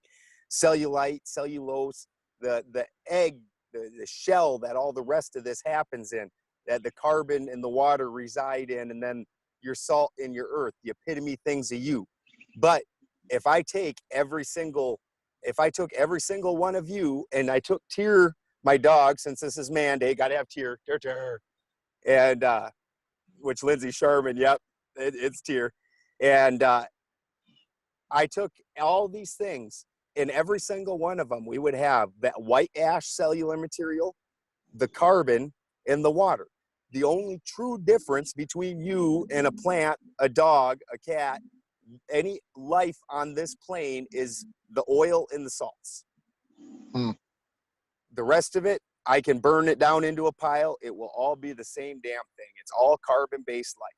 cellulite, cellulose, the egg, the shell that all the rest of this happens in, that the carbon and the water reside in, and then your salt and your earth, the epitome things of you. But if I took every single one of you, and I took Tyr, my dog, since this is mandate, got to have Tyr, and which Lindsay Sherman, yep, it's Tyr, and I took all these things, and every single one of them, we would have that white ash cellular material, the carbon, and the water. The only true difference between you and a plant, a dog, a cat, any life on this plane is the oil and the salts. The rest of it, I can burn it down into a pile. It will all be the same damn thing. It's all carbon-based life.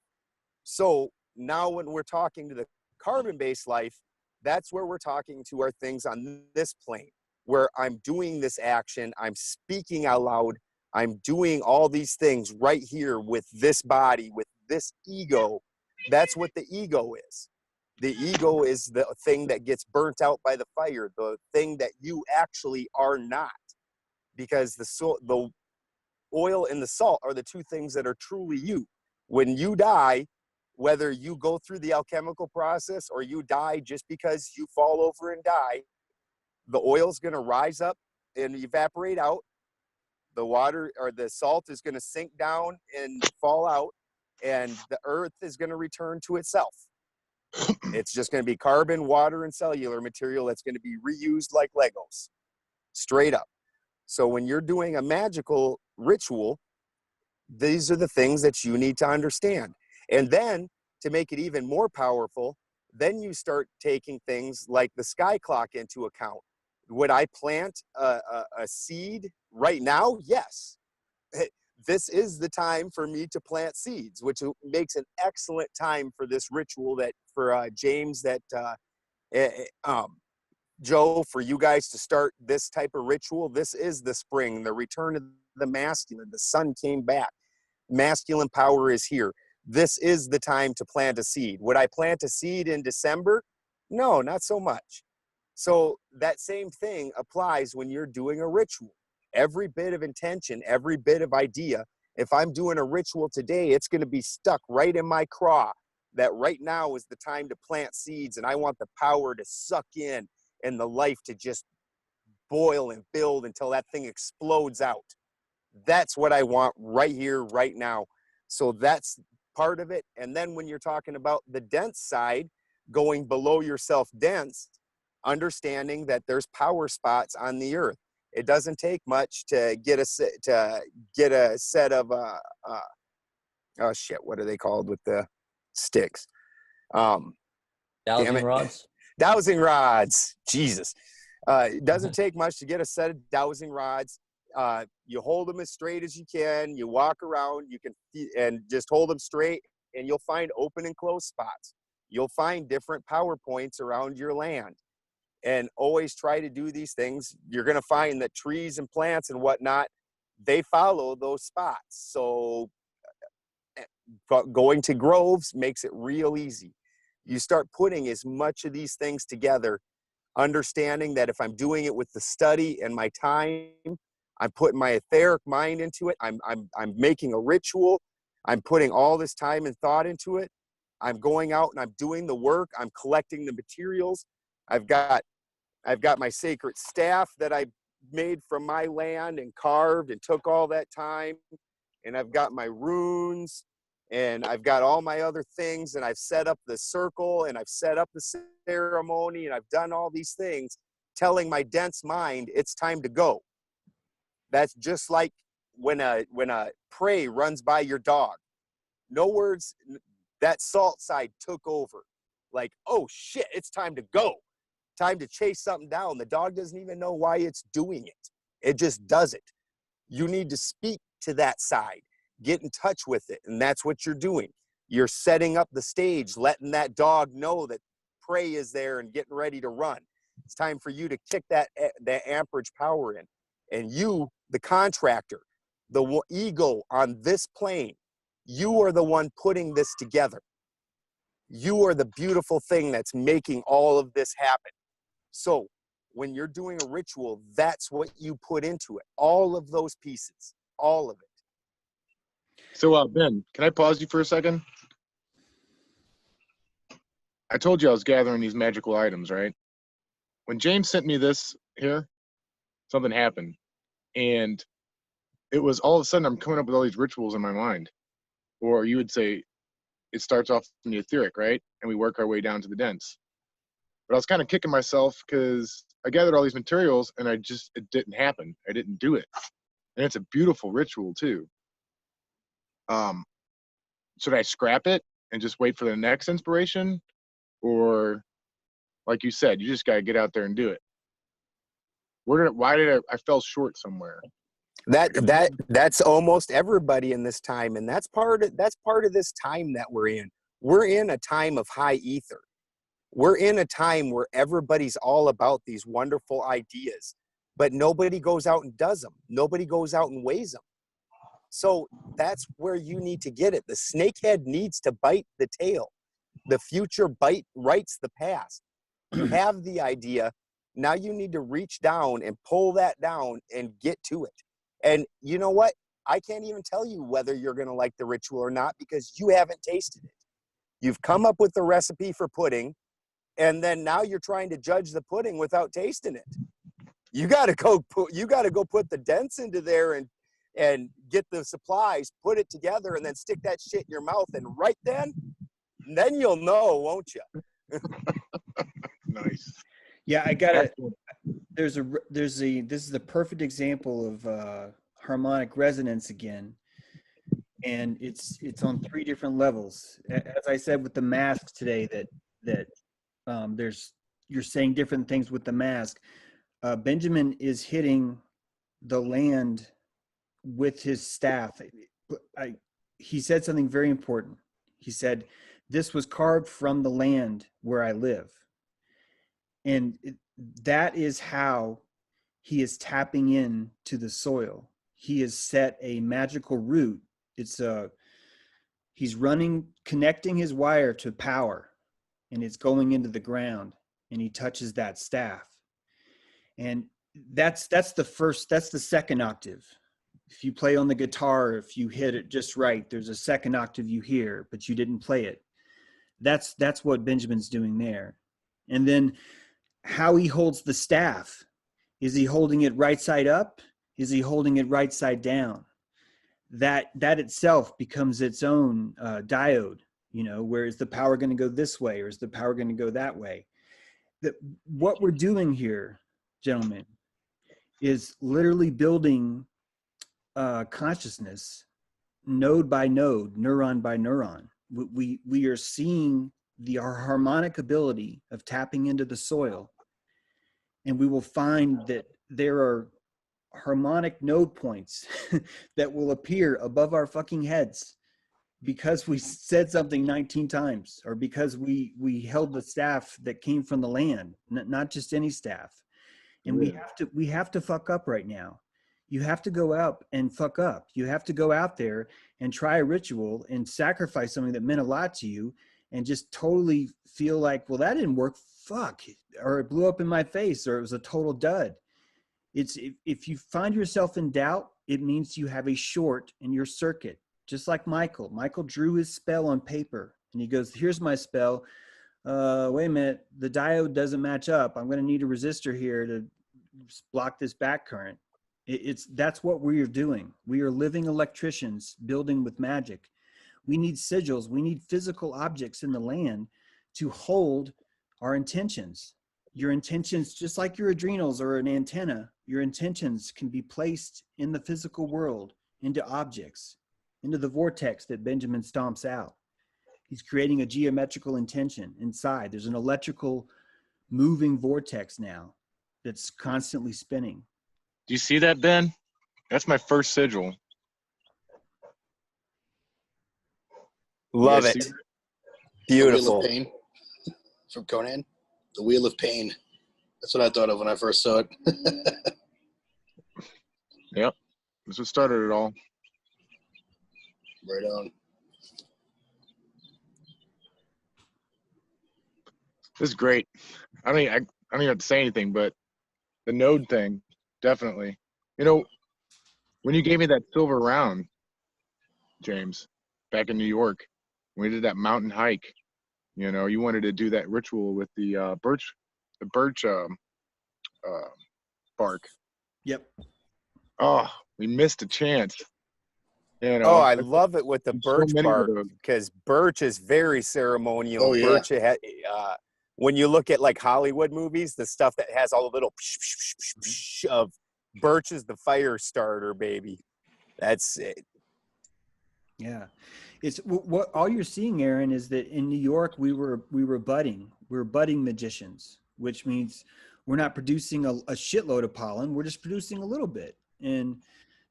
So now when we're talking to the carbon-based life, that's where we're talking to our things on this plane, where I'm doing this action, I'm speaking out loud, I'm doing all these things right here with this body, with this ego. That's what the ego is. The ego is the thing that gets burnt out by the fire, the thing that you actually are not. Because the oil and the salt are the two things that are truly you. When you die, whether you go through the alchemical process or you die just because you fall over and die, the oil's going to rise up and evaporate out. The water or the salt is going to sink down and fall out, and the earth is going to return to itself. It's just going to be carbon, water, and cellular material that's going to be reused like Legos, straight up. So when you're doing a magical ritual, these are the things that you need to understand. And then to make it even more powerful, then you start taking things like the sky clock into account. Would I plant a seed right now? Yes. This is the time for me to plant seeds, which makes an excellent time for this ritual that for James, that Joe, for you guys to start this type of ritual. This is the spring, the return of the masculine. The sun came back. Masculine power is here. This is the time to plant a seed. Would I plant a seed in December? No, not so much. So that same thing applies when you're doing a ritual. Every bit of intention, every bit of idea, if I'm doing a ritual today, it's going to be stuck right in my craw that right now is the time to plant seeds, and I want the power to suck in and the life to just boil and build until that thing explodes out. That's what I want right here, right now. So that's part of it. And then when you're talking about the dense side, going below yourself dense, understanding that there's power spots on the earth. It doesn't take much to get a set of oh shit, what are they called with the sticks? Dowsing rods. Dowsing rods. Jesus. It doesn't take much to get a set of dowsing rods. You hold them as straight as you can. You walk around. You can and just hold them straight, and you'll find open and closed spots. You'll find different power points around your land. And always try to do these things. You're going to find that trees and plants and whatnot, they follow those spots. So going to groves makes it real easy. You start putting as much of these things together, understanding that if I'm doing it with the study and my time, I'm putting my etheric mind into it. I'm making a ritual. I'm putting all this time and thought into it. I'm going out and I'm doing the work. I'm collecting the materials. I've got my sacred staff that I made from my land and carved and took all that time. And I've got my runes and I've got all my other things, and I've set up the circle and I've set up the ceremony and I've done all these things, telling my dense mind it's time to go. That's just like when a prey runs by your dog. No words, that salt side took over. Like, oh shit, it's time to go. Time to chase something down. The dog doesn't even know why it's doing it. It just does it. You need to speak to that side. Get in touch with it. And that's what you're doing. You're setting up the stage, letting that dog know that prey is there and getting ready to run. It's time for you to kick that amperage power in. And you, the contractor, the ego on this plane, you are the one putting this together. You are the beautiful thing that's making all of this happen. So when you're doing a ritual, that's what you put into it. All of those pieces, all of it. So Ben, can I pause you for a second? I told you I was gathering these magical items, right? When James sent me this here, something happened. And it was all of a sudden I'm coming up with all these rituals in my mind. Or you would say it starts off in the etheric, right? And we work our way down to the dense. But I was kind of kicking myself because I gathered all these materials and it didn't happen. I didn't do it. And it's a beautiful ritual too. Should I scrap it and just wait for the next inspiration? Or like you said, you just got to get out there and do it. I fell short somewhere. That's almost everybody in this time, and that's part of this time that we're in. We're in a time of high ether. We're in a time where everybody's all about these wonderful ideas, but nobody goes out and does them. Nobody goes out and weighs them. So that's where you need to get it. The snakehead needs to bite the tail. The future writes the past. You have the idea. Now you need to reach down and pull that down and get to it. And you know what? I can't even tell you whether you're going to like the ritual or not because you haven't tasted it. You've come up with the recipe for pudding, and then now you're trying to judge the pudding without tasting it. You got to go put the dents into there and get the supplies, put it together, and then stick that shit in your mouth. And right then you'll know, won't you? Nice. Yeah, I gotta. This is the perfect example of harmonic resonance again, and it's on 3 different levels. As I said with the mask today, that you're saying different things with the mask. Benjamin is hitting the land with his staff. He said something very important. He said, "This was carved from the land where I live." And that is how he is tapping in to the soil. He has set a magical root. He's connecting his wire to power, and it's going into the ground, and he touches that staff. And that's the second octave. If you play on the guitar, if you hit it just right, there's a second octave you hear, but you didn't play it. That's what Benjamin's doing there. And then how he holds the staff. Is he holding it right side up? Is he holding it right side down? That itself becomes its own diode, where is the power going to go this way or is the power going to go that way? What we're doing here, gentlemen, is literally building consciousness node by node, neuron by neuron. We are seeing our harmonic ability of tapping into the soil. And we will find that there are harmonic node points that will appear above our fucking heads because we said something 19 times or because we held the staff that came from the land, not just any staff. And we have to fuck up right now. You have to go out and fuck up. You have to go out there and try a ritual and sacrifice something that meant a lot to you and just totally feel like, well, that didn't work. Fuck, or it blew up in my face, or it was a total dud. If you find yourself in doubt, it means you have a short in your circuit. Just like Michael drew his spell on paper and he goes, here's my spell. Wait a minute, the diode doesn't match up. I'm going to need a resistor here to block this back current. That's what we are doing. We are living electricians building with magic. We need sigils. We need physical objects in the land to hold our intentions. Your intentions, just like your adrenals or an antenna, your intentions can be placed in the physical world, into objects, into the vortex that Benjamin stomps out. He's creating a geometrical intention inside. There's an electrical moving vortex now that's constantly spinning. Do you see that, Ben? That's my first sigil. Love Yes, it. see? Beautiful. The Wheel of Pain from Conan. The Wheel of Pain. That's what I thought of when I first saw it. Yep. That's what started it all. Right on. This is great. I don't even have to say anything, but the node thing, definitely. When you gave me that silver round, James, back in New York, when we did that mountain hike, You know, you wanted to do that ritual with the birch bark. Yep. Oh, we missed a chance. You know, Oh, I love it with the so birch many of bark those. because birch is very ceremonial. Oh, yeah. Birch, when you look at like Hollywood movies, the stuff that has all the little of birch is the fire starter, baby. That's it. Yeah, it's what all you're seeing, Aaron, is that in New York we were budding magicians, which means we're not producing a shitload of pollen. We're just producing a little bit, and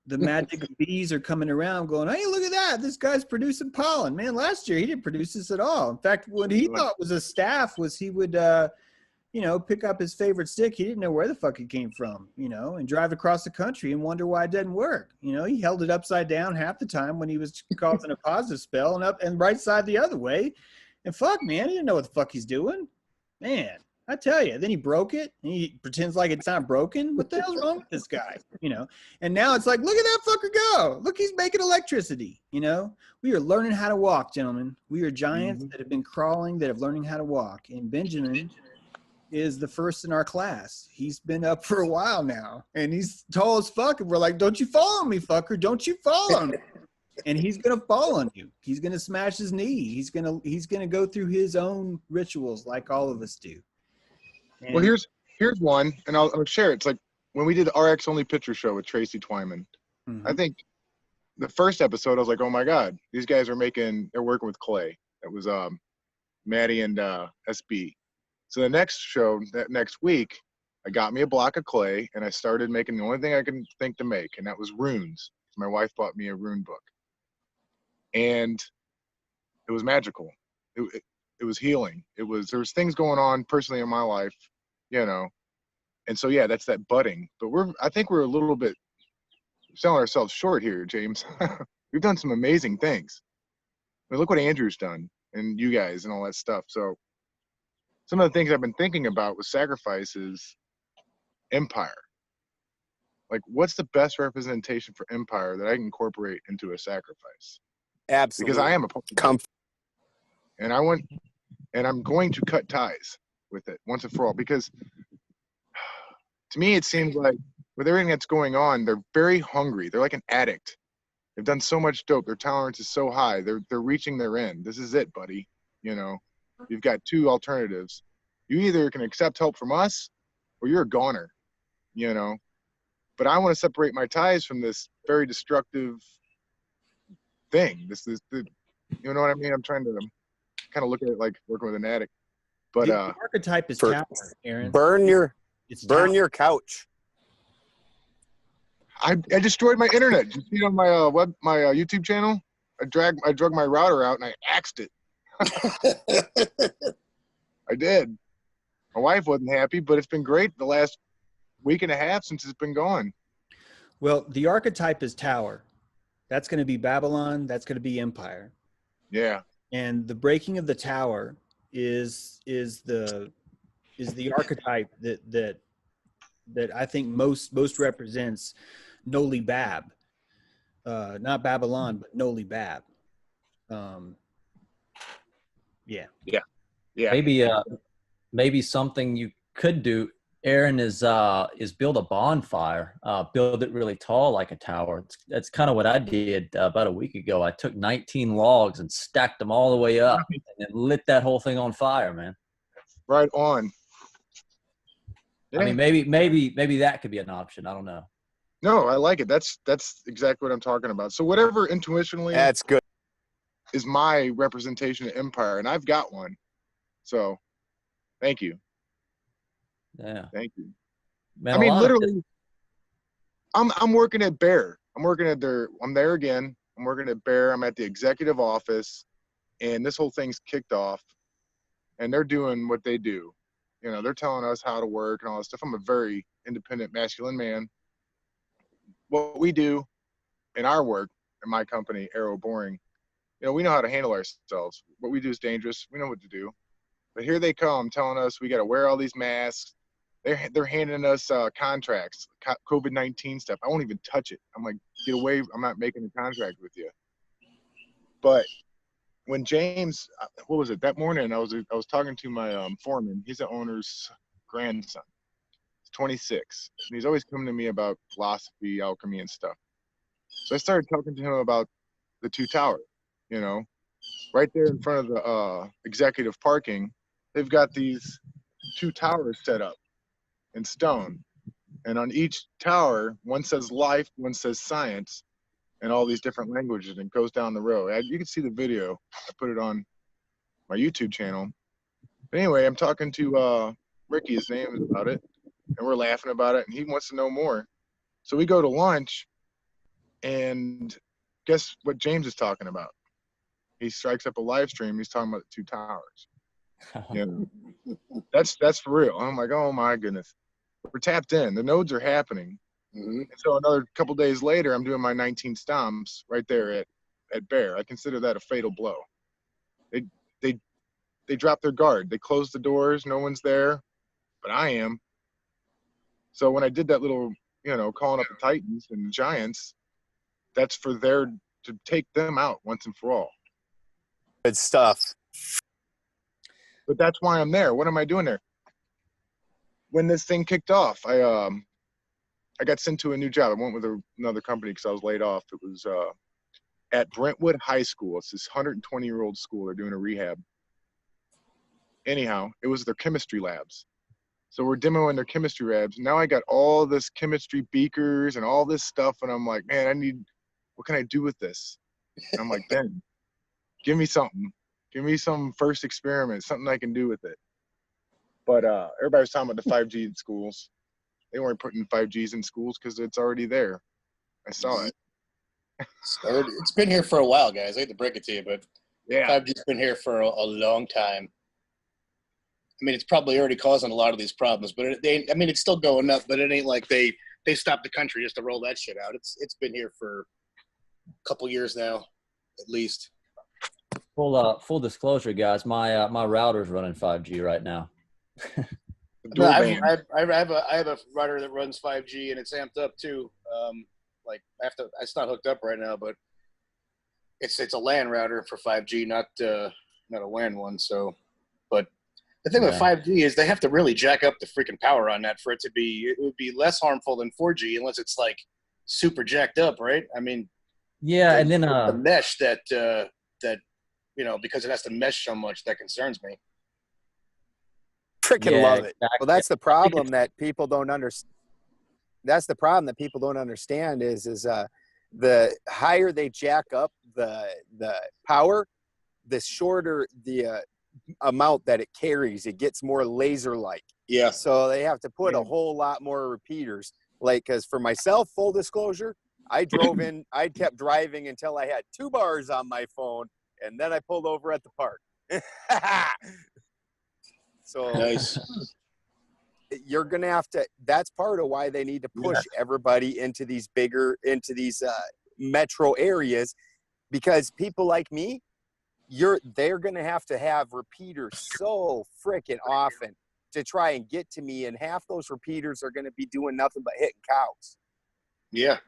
the magic bees are coming around going, hey, look at that. This guy's producing pollen. Man, last year he didn't produce this at all. In fact, what he thought was a staff was he would, pick up his favorite stick. He didn't know where the fuck it came from, and drive across the country and wonder why it didn't work. He held it upside down half the time when he was causing a positive spell and up and right side the other way. And fuck, man, he didn't know what the fuck he's doing. Man. I tell you, then he broke it and he pretends like it's not broken. What the hell's wrong with this guy? And now it's like, look at that fucker go. Look, he's making electricity. We are learning how to walk, gentlemen. We are giants that have been crawling, that have learning how to walk. And Benjamin is the first in our class. He's been up for a while now and he's tall as fuck. And we're like, don't you fall on me, fucker. Don't you fall on me. And he's going to fall on you. He's going to smash his knee. He's going to go through his own rituals like all of us do. And well, here's one, and I'll share it. It's like when we did the RX Only Picture Show with Tracy Twyman. I think the first episode, I was like, oh my God, these guys they're working with clay. That was Maddie and SB. So the next show, that next week, I got me a block of clay, and I started making the only thing I can think to make, and that was runes. My wife bought me a rune book. And it was magical. It was healing. There was things going on personally in my life, and so yeah, that's that budding. But I think we're a little bit selling ourselves short here, James. We've done some amazing things. I mean, look what Andrew's done and you guys and all that stuff. So some of the things I've been thinking about with sacrifice is empire. Like, what's the best representation for empire that I can incorporate into a sacrifice? Absolutely. Because I am a and I'm going to cut ties with it once and for all, because to me, it seems like with everything that's going on, they're very hungry. They're like an addict. They've done so much dope. Their tolerance is so high. They're reaching their end. This is it, buddy. You've got two alternatives. You either can accept help from us or you're a goner, but I want to separate my ties from this very destructive thing. You know what I mean? I'm trying to kind of look at it like working with an addict. But the archetype is tower, Aaron. Burn your couch. I destroyed my internet. Did you see it on my my YouTube channel? I drug my router out and I axed it. I did. My wife wasn't happy, but it's been great the last week and a half since it's been gone. Well, the archetype is tower. That's going to be Babylon. That's going to be empire. Yeah. And the breaking of the tower is the archetype that I think most represents Noli Bab, not Babylon, but Noli Bab. Yeah. Maybe something you could do, Aaron, is build a bonfire, build it really tall like a tower. That's kind of what I did about a week ago. I took 19 logs and stacked them all the way up and then lit that whole thing on fire, man. Right on. Yeah. I mean, maybe that could be an option. I don't know. No, I like it. That's exactly what I'm talking about. So whatever intuitionally That's good. is my representation of empire, and I've got one. So thank you. Yeah. Thank you. Man, I mean, literally, I'm working at Bear. I'm there again. I'm working at Bear. I'm at the executive office, and this whole thing's kicked off, and they're doing what they do. They're telling us how to work and all that stuff. I'm a very independent, masculine man. What we do in our work, in my company, Arrow Boring, we know how to handle ourselves. What we do is dangerous. We know what to do. But here they come telling us we got to wear all these masks. They're handing us contracts, COVID-19 stuff. I won't even touch it. I'm like, get away. I'm not making a contract with you. But when James, what was it that morning? I was talking to my foreman. He's the owner's grandson. He's 26, and he's always coming to me about philosophy, alchemy, and stuff. So I started talking to him about the two towers. You know, right there in front of the executive parking, they've got these two towers set up in stone, and on each tower, one says life, one says science, and all these different languages, and it goes down the road. You can see the video. I put it on my YouTube channel. But anyway, I'm talking to Ricky, his name is, about it, and we're laughing about it, and he wants to know more. So we go to lunch, and guess what James is talking about? He strikes up a live stream. He's talking about the two towers. You know, that's for real. I'm like, oh my goodness, we're tapped in. The nodes are happening. Mm-hmm. And so another couple days later, I'm doing my 19 stomps right there at Bear. I consider that a fatal blow. They drop their guard. They close the doors. No one's there, but I am. So when I did that little, you know, calling up the Titans and the Giants, that's for to take them out once and for all. Good stuff. But that's why I'm there. What am I doing there? When this thing kicked off, I got sent to a new job. I went with another company because I was laid off. It was at Brentwood High School. It's this 120-year-old school. They're doing a rehab. Anyhow, it was their chemistry labs. So we're demoing their chemistry labs. Now I got all this chemistry beakers and all this stuff, and I'm like, man, what can I do with this? And I'm like, Ben, give me something. Give me some first experiment, something I can do with it. But everybody was talking about the 5G in schools. They weren't putting 5Gs in schools because it's already there. I saw it. It's been here for a while, guys. I hate to break it to you, but yeah, 5G's been here for a long time. I mean, it's probably already causing a lot of these problems, but it's still going up, but it ain't like they stopped the country just to roll that shit out. It's been here for a couple years now, at least. Full disclosure, guys, my router's running 5G right now. No, I have a router that runs 5G and it's amped up too. It's not hooked up right now, but it's a LAN router for 5G, not a WAN one. So, but the thing with 5G is they have to really jack up the freaking power on that for it to be. It would be less harmful than 4G unless it's like super jacked up, right? I mean, yeah, and then the mesh that because it has to mesh so much, that concerns me. Freaking love it. Exactly. Well, that's the problem that people don't understand. That's the problem that people don't understand is the higher they jack up the power, the shorter the amount that it carries. It gets more laser-like. Yeah. So they have to put a whole lot more repeaters. Like, because for myself, full disclosure, I kept driving until I had 2 bars on my phone, and then I pulled over at the park. So nice. You're going to have to, that's part of why they need to push everybody into these metro areas, because people like me, they're going to have repeaters so freaking often to try and get to me. And half those repeaters are going to be doing nothing but hitting cows. Yeah.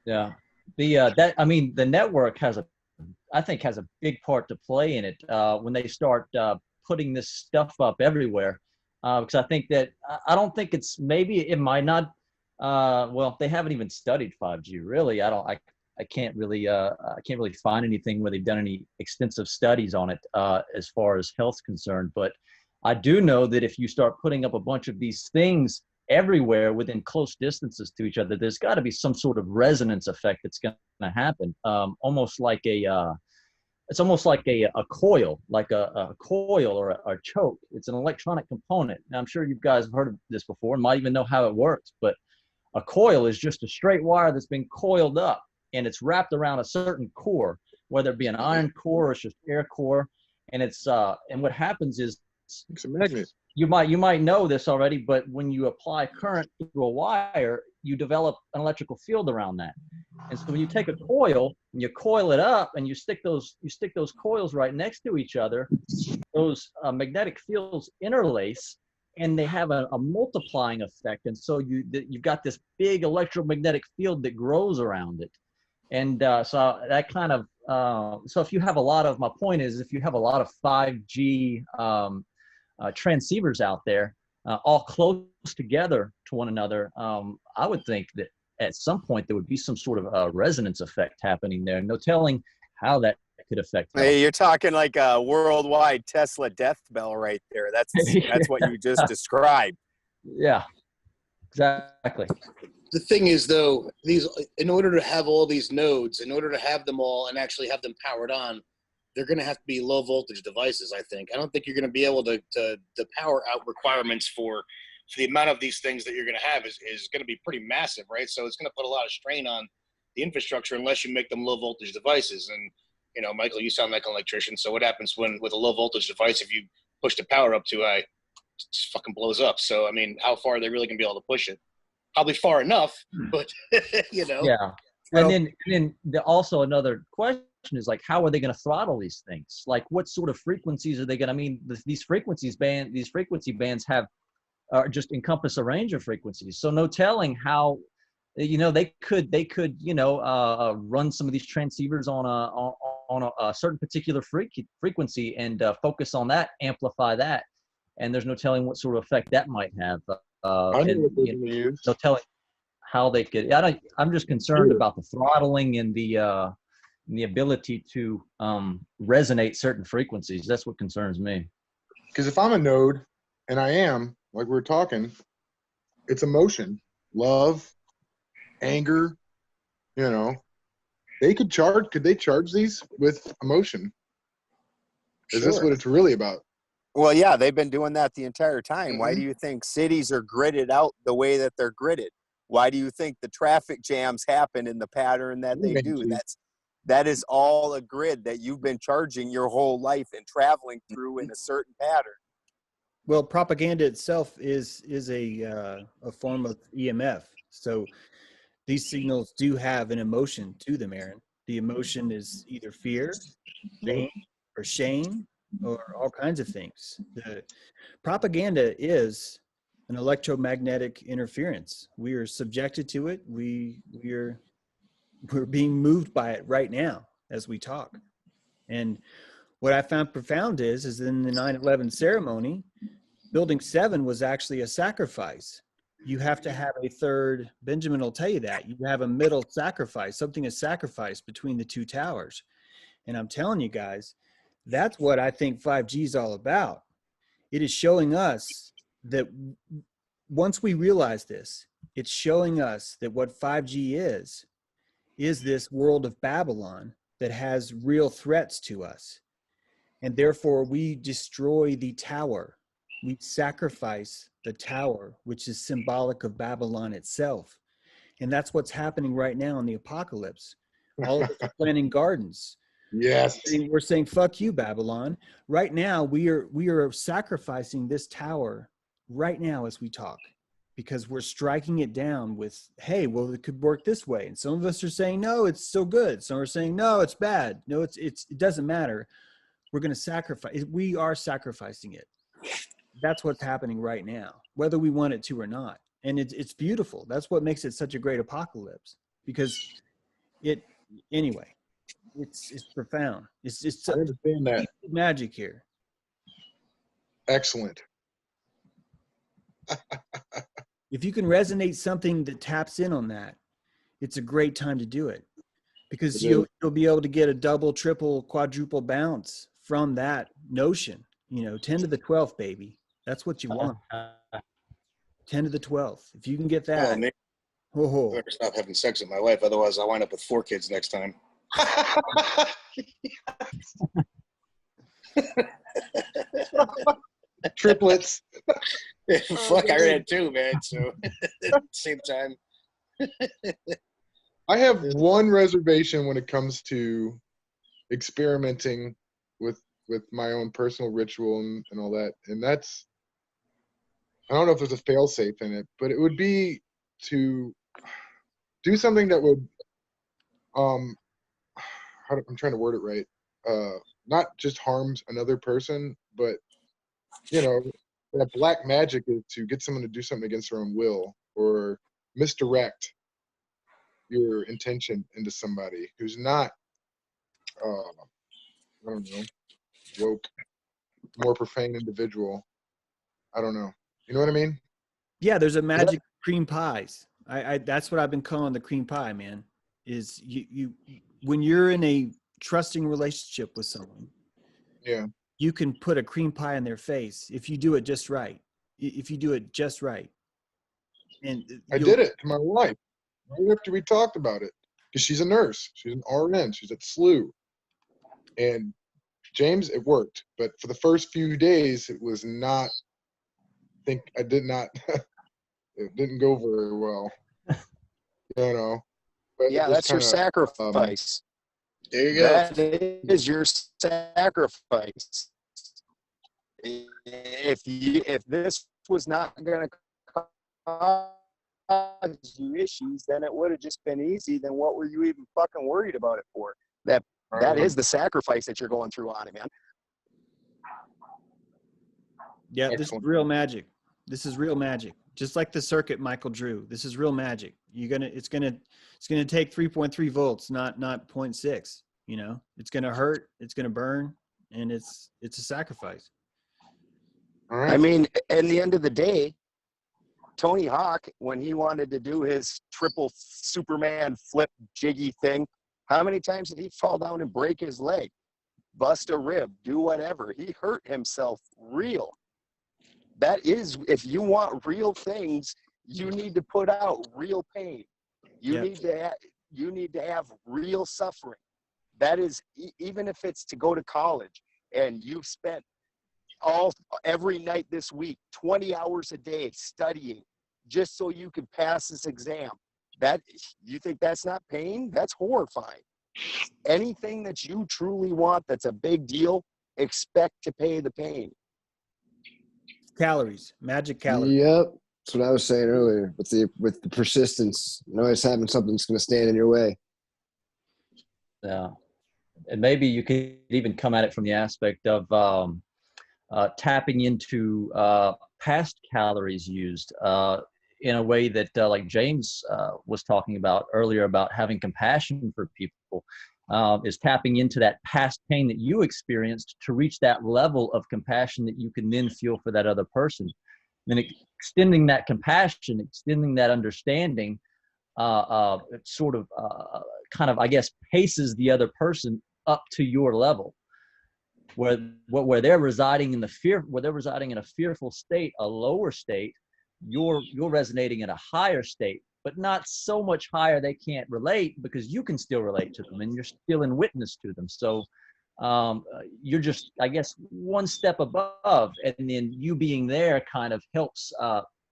Yeah. The network has a big part to play in it when they start putting this stuff up everywhere. Because I think that I don't think it might not. They haven't even studied 5G really. I can't really find anything where they've done any extensive studies on it as far as health's concerned. But I do know that if you start putting up a bunch of these things everywhere within close distances to each other, there's got to be some sort of resonance effect that's going to happen. Almost like it's almost like a coil, like a coil or a choke. It's an electronic component. Now, I'm sure you guys have heard of this before and might even know how it works, but a coil is just a straight wire that's been coiled up and it's wrapped around a certain core, whether it be an iron core or it's just air core. And and what happens is it's a magnet. You might know this already, but when you apply current through a wire, you develop an electrical field around that. And so when you take a coil and you coil it up and you stick those coils right next to each other, those magnetic fields interlace and they have a multiplying effect. And so you've got this big electromagnetic field that grows around it. And so that kind of so if you have a lot of, my point is, if you have a lot of 5G transceivers out there, all close together to one another, I would think that at some point there would be some sort of resonance effect happening there. No telling how that could affect health. Hey, you're talking like a worldwide Tesla death bell right there. That's what you just described. Yeah, exactly. The thing is, though, in order to have all these nodes, in order to have them all and actually have them powered on, they're going to have to be low voltage devices, I think. I don't think you're going to be able to the power out requirements for the amount of these things that you're going to have is going to be pretty massive, right? So it's going to put a lot of strain on the infrastructure unless you make them low voltage devices. And, you know, Michael, you sound like an electrician. So what happens with a low voltage device, if you push the power up too high, it just fucking blows up. So, I mean, how far are they really going to be able to push it? Probably far enough, but, you know. Yeah. And then also another question is, like, how are they going to throttle these things? Like, what sort of frequencies are they going to, I mean, these frequency bands have just encompass a range of frequencies. So no telling how, you know, they could, you know, run some of these transceivers on a certain particular frequency and focus on that, amplify that. And there's no telling what sort of effect that might have. No telling how they could. I'm just concerned about the throttling and the ability to resonate certain frequencies. That's what concerns me. Because if I'm a node, and I am, like we're talking, it's emotion, love, anger, you know. Could they charge these with emotion? Is this what it's really about? Well, yeah, they've been doing that the entire time. Mm-hmm. Why do you think cities are gridded out the way that they're gridded? Why do you think the traffic jams happen in the pattern that they do? That is all a grid that you've been charging your whole life and traveling through in a certain pattern. Well, propaganda itself is a form of EMF. So these signals do have an emotion to them, Aaron. The emotion is either fear, pain, or shame, or all kinds of things. The propaganda is an electromagnetic interference. We are subjected to it. We're being moved by it right now as we talk. And what I found profound is in the 9/11 ceremony, Building 7 was actually a sacrifice. You have to have a third, Benjamin will tell you that. You have a middle sacrifice, something is sacrificed between the two towers. And I'm telling you guys, that's what I think 5G is all about. It is showing us that once we realize this, it's showing us that what 5G is this world of Babylon that has real threats to us. And therefore we destroy the tower. We sacrifice the tower, which is symbolic of Babylon itself. And that's what's happening right now in the apocalypse. All of us are planting gardens. Yes. We're saying, fuck you, Babylon. Right now, we are sacrificing this tower right now as we talk, because we're striking it down with, hey, well, it could work this way. And some of us are saying, no, it's still good. Some are saying, no, it's bad. No, it doesn't matter. We're going to sacrifice. We are sacrificing it. That's what's happening right now, whether we want it to or not. And it's beautiful. That's what makes it such a great apocalypse, because anyway, it's profound. It's I understand that. Magic here. Excellent. If you can resonate something that taps in on that, it's a great time to do it, because you'll be able to get a double, triple, quadruple bounce from that notion. 10 to the 12th, baby. That's what you want. 10 to the 12th. If you can get that. I better stop having sex with my wife. Otherwise, I'll wind up with 4 kids next time. Triplets. Fuck, I read 2, man. So at the same time. I have one reservation when it comes to experimenting with my own personal ritual and all that. And that's, I don't know if there's a fail-safe in it, but it would be to do something that would, I'm trying to word it right, not just harms another person, but, that black magic is to get someone to do something against their own will, or misdirect your intention into somebody who's not I don't know, woke, more profane individual. I don't know. You know what I mean? Yeah, there's a magic cream pies. I that's what I've been calling the cream pie, man. Is you when you're in a trusting relationship with someone, Yeah. you can put a cream pie in their face if you do it just right. If you do it just right. And I did it to my wife right after we talked about it, because she's a nurse. She's an RN. She's at SLU. And James, it worked. But for the first few days, it was not, I did not, it didn't go very well. You know. But Yeah, that's your sacrifice. There you go. That is your sacrifice. If this was not going to cause you issues, then it would have just been easy. Then what were you even fucking worried about it for? That is the sacrifice that you're going through on it, man. Yeah, this is real magic. This is real magic. Just like the circuit Michael drew. This is real magic. It's gonna take 3.3 volts, not 0.6. You know, it's gonna hurt, it's gonna burn, and it's a sacrifice. All right. I mean, at the end of the day, Tony Hawk, when he wanted to do his triple Superman flip jiggy thing, how many times did he fall down and break his leg, bust a rib, do whatever? He hurt himself real. That is, if you want real things, you need to put out real pain. You need to have real suffering. That is, even if it's to go to college and you've spent every night this week, 20 hours a day studying just so you can pass this exam. That, you think that's not pain? That's horrifying. Anything that you truly want that's a big deal, expect to pay the pain. Calories, magic calories. Yep. That's what I was saying earlier with the persistence, always having something that's going to stand in your way. Yeah. And maybe you could even come at it from the aspect of tapping into past calories used in a way that like James was talking about earlier about having compassion for people, is tapping into that past pain that you experienced to reach that level of compassion that you can then feel for that other person. And extending that compassion, extending that understanding, sort of kind of, I guess, paces the other person up to your level, where they're residing in a fearful state, a lower state, you're resonating in a higher state, but not so much higher they can't relate, because you can still relate to them and you're still in witness to them. So you're just, I guess, one step above, and then you being there kind of helps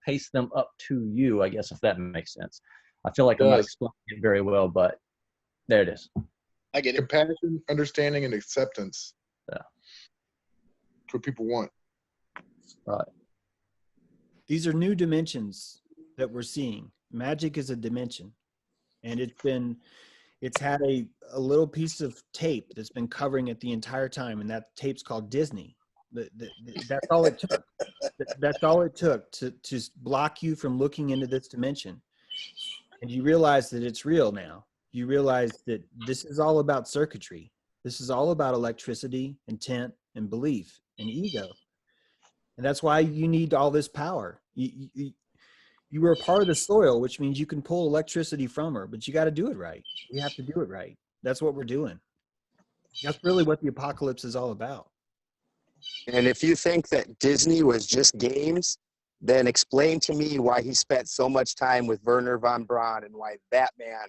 pace them up to you, I guess, if that makes sense. I feel like I'm not explaining it very well, but there it is. I get it. Compassion, understanding, and acceptance. Yeah. That's what people want. Right. These are new dimensions that we're seeing. Magic is a dimension, and it's had a little piece of tape that's been covering it the entire time, and that tape's called Disney. That's all it took. That's all it took to block you from looking into this dimension. And you realize that it's real now. You realize that this is all about circuitry. This is all about electricity, intent, and belief, and ego. And that's why you need all this power. You were a part of the soil, which means you can pull electricity from her, but you got to do it right. You have to do it right. That's what we're doing. That's really what the apocalypse is all about. And if you think that Disney was just games, then explain to me why he spent so much time with Wernher von Braun, and why that man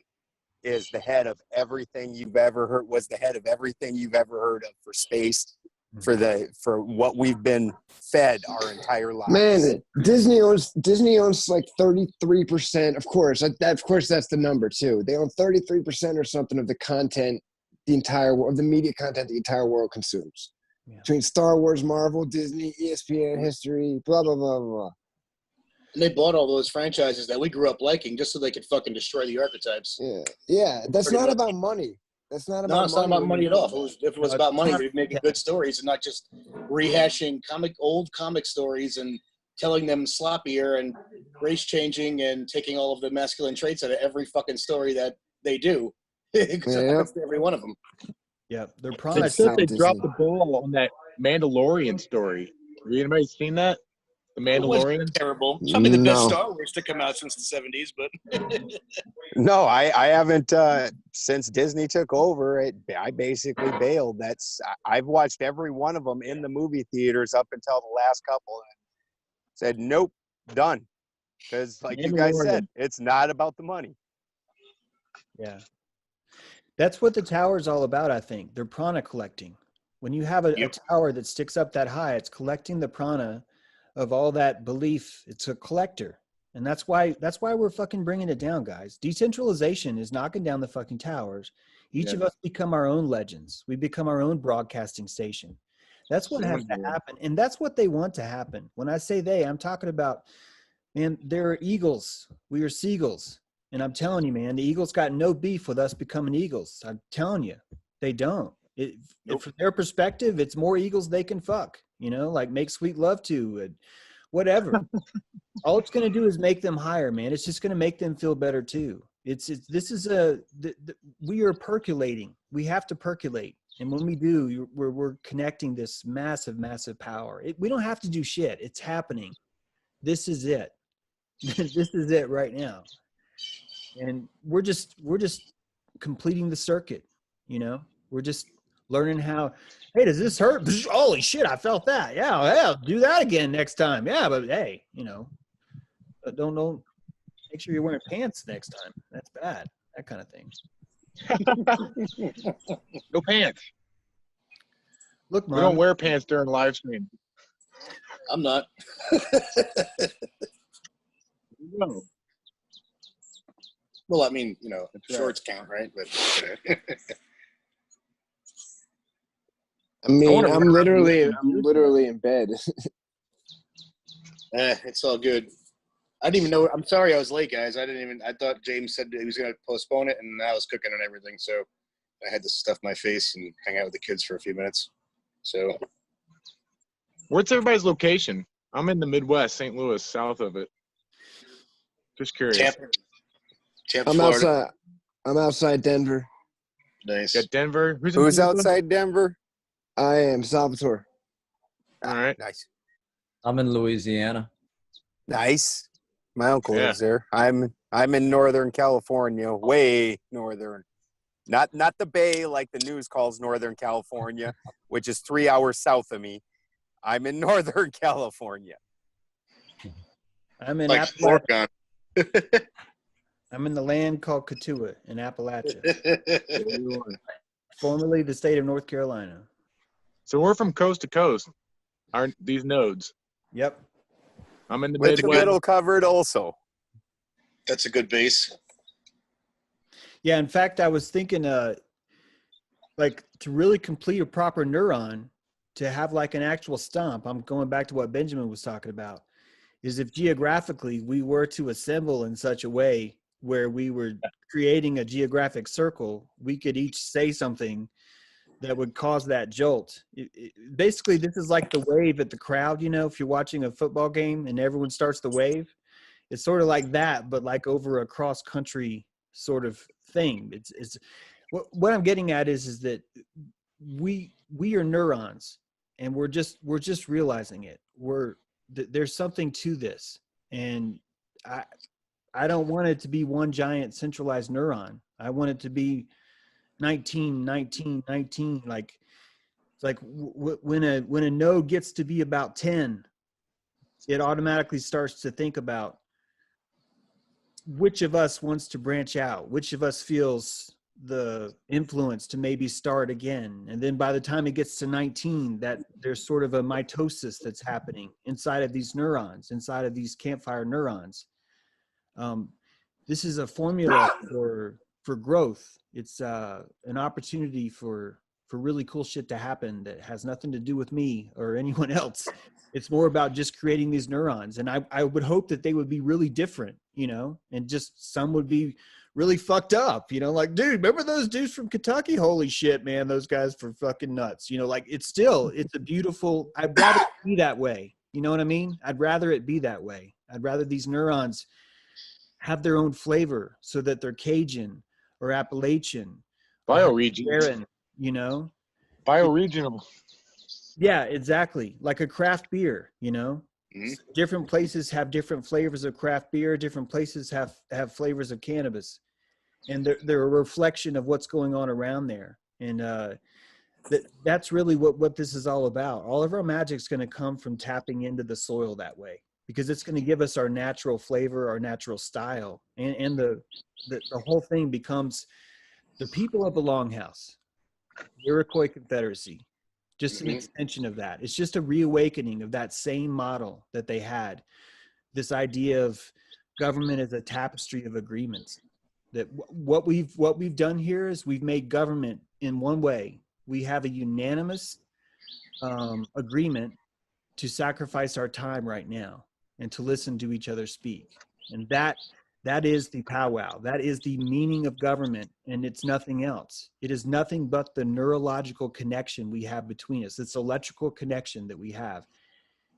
is the head of everything you've ever heard, was the head of everything you've ever heard of for space, for what we've been fed our entire lives. Man, Disney owns like 33%. Of course, that's the number too. They own 33% or something of the content, of the media content the entire world consumes. Yeah. Between Star Wars, Marvel, Disney, ESPN, history, blah blah blah blah. And they bought all those franchises that we grew up liking just so they could fucking destroy the archetypes. Yeah. That's not about money. That's not about money. No, it's not about money at all. If it was about money, they'd make good stories and not just rehashing old comic stories and telling them sloppier and race changing and taking all of the masculine traits out of every fucking story that they do. Except every one of them. Yep, they're They prana. said they Disney. dropped the ball on that Mandalorian story. Have anybody seen that? The It wasn't Mandalorian? terrible. It's probably the best No. Star Wars to come out since the 70s, but No, I haven't since Disney took over. I basically bailed. I've watched every one of them in the movie theaters up until the last couple, and said nope, done. Because like you guys said, it's not about the money. Yeah. That's what the tower's all about, I think. They're prana collecting. When you have a tower that sticks up that high, it's collecting the prana of all that belief. It's a collector. And that's why we're fucking bringing it down, guys. Decentralization is knocking down the fucking towers. Each of us become our own legends. We become our own broadcasting station. That's what has to happen. And that's what they want to happen. When I say they, I'm talking about, man, they're eagles. We are seagulls. And I'm telling you, man, the Eagles got no beef with us becoming Eagles. I'm telling you, they don't. From their perspective, it's more Eagles they can fuck, like make sweet love to, and whatever. All it's going to do is make them higher, man. It's just going to make them feel better too. We are percolating. We have to percolate. And when we do, we're connecting this massive, massive power. We don't have to do shit. It's happening. This is it. This is it right now. And we're just completing the circuit, we're just learning how, hey, does this hurt? Holy shit, I felt that. Yeah, do that again next time. Yeah, but hey, but don't make sure you're wearing pants next time. That's bad. That kind of thing. No pants. Look, Mom. We don't wear pants during live stream. I'm not. No. Well, I mean, shorts count, right? But I mean, I'm literally in bed. it's all good. I didn't even know. I'm sorry I was late, guys. I thought James said he was going to postpone it, and I was cooking and everything. So I had to stuff my face and hang out with the kids for a few minutes. So. Where's everybody's location? I'm in the Midwest, St. Louis, south of it. Just curious. Tampa, I'm Florida. outside. I'm outside Denver. Nice. Got Denver. Who's outside Denver? I am Salvatore. All right. Nice. I'm in Louisiana. Nice. My uncle Yeah. lives there. I'm in Northern California, way northern. Not the Bay like the news calls Northern California, which is 3 hours south of me. I'm in Northern California. I'm in Like Appalachia. I'm in the land called Katua in Appalachia, formerly the state of North Carolina. So we're from coast to coast, aren't these nodes? Yep. I'm in the With the Midwest. middle covered also. That's a good base. Yeah, in fact, I was thinking, like, to really complete a proper neuron, to have like an actual stump, I'm going back to what Benjamin was talking about, is if geographically we were to assemble in such a way where we were creating a geographic circle, we could each say something that would cause that jolt. Basically, this is like the wave at the crowd, if you're watching a football game and everyone starts the wave. It's sort of like that, but like over a cross-country sort of thing. It's what I'm getting at is that we are neurons, and we're just realizing it. There's something to this, and I don't want it to be one giant centralized neuron. I want it to be 19. Like it's like when a node gets to be about 10, it automatically starts to think about which of us wants to branch out, which of us feels the influence to maybe start again. And then by the time it gets to 19, that there's sort of a mitosis that's happening inside of these neurons, inside of these campfire neurons. This is a formula for growth. It's an opportunity for really cool shit to happen that has nothing to do with me or anyone else. It's more about just creating these neurons. And I would hope that they would be really different, and just some would be really fucked up, like, dude, remember those dudes from Kentucky? Holy shit, man, those guys were fucking nuts. Like it's a beautiful, I'd rather it be that way. You know what I mean? I'd rather it be that way. I'd rather these neurons have their own flavor so that they're Cajun or Appalachian. Bioregions. you know? Bioregional. Yeah, exactly. Like a craft beer, you know? Mhm. Different places have different flavors of craft beer. Different places have flavors of cannabis. And they're a reflection of what's going on around there. And that's really what this is all about. All of our magic's going to come from tapping into the soil that way, because it's going to give us our natural flavor, our natural style. And the whole thing becomes the people of the Longhouse, the Iroquois Confederacy, just an extension of that. It's just a reawakening of that same model that they had. This idea of government as a tapestry of agreements. That what we've done here is we've made government in one way. We have a unanimous agreement to sacrifice our time right now and to listen to each other speak. And that is the powwow. That is the meaning of government, and it's nothing else. It is nothing but the neurological connection we have between us. It's electrical connection that we have.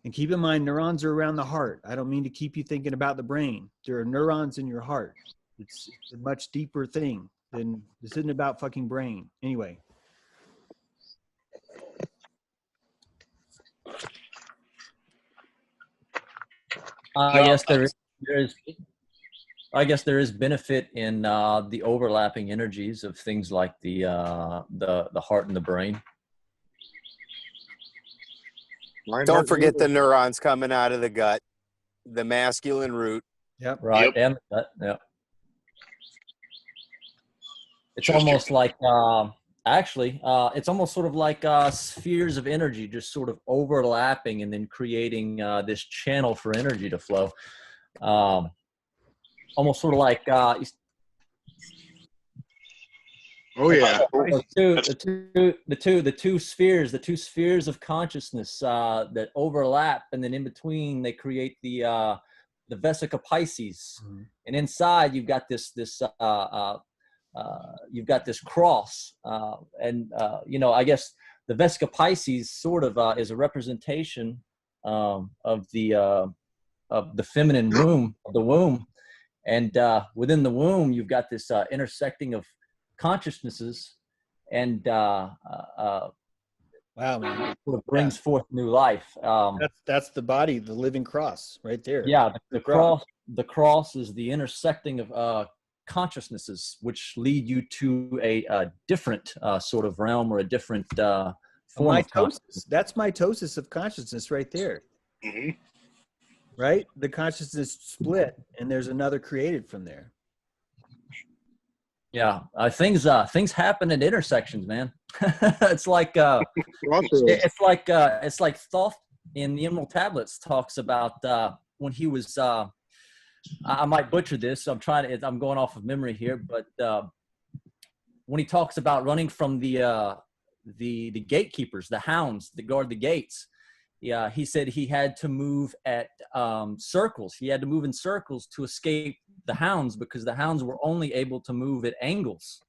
And keep in mind, neurons are around the heart. I don't mean to keep you thinking about the brain. There are neurons in your heart. It's a much deeper thing than this isn't about fucking brain. Anyway. I guess there is benefit in the overlapping energies of things like the heart and the brain. Don't forget the neurons coming out of the gut, the masculine root. Yep. Right. Yep. And yeah. It's almost like it's almost sort of like spheres of energy just sort of overlapping and then creating this channel for energy to flow. Almost sort of like oh yeah, the two spheres of consciousness that overlap, and then in between they create the Vesica Pisces, and inside you've got this you've got this cross, and I guess the Vesica Pisces sort of is a representation of the feminine womb, of the womb, and within the womb you've got this intersecting of consciousnesses, and Wow, man. sort of brings forth new life. That's the body, the living cross, right there. Yeah, the cross is the intersecting of consciousnesses, which lead you to a different sort of realm, or a different form of consciousness. That's mitosis of consciousness right there. Mhm. Right? The consciousness split, and there's another created from there. Yeah, things happen at intersections, man. It's like it's like Thoth in the Emerald Tablets talks about when he was. I might butcher this, so I'm going off of memory here, but when he talks about running from the gatekeepers, the hounds that guard the gates, yeah, he said he had to move at circles. He had to move in circles to escape the hounds, because the hounds were only able to move at angles.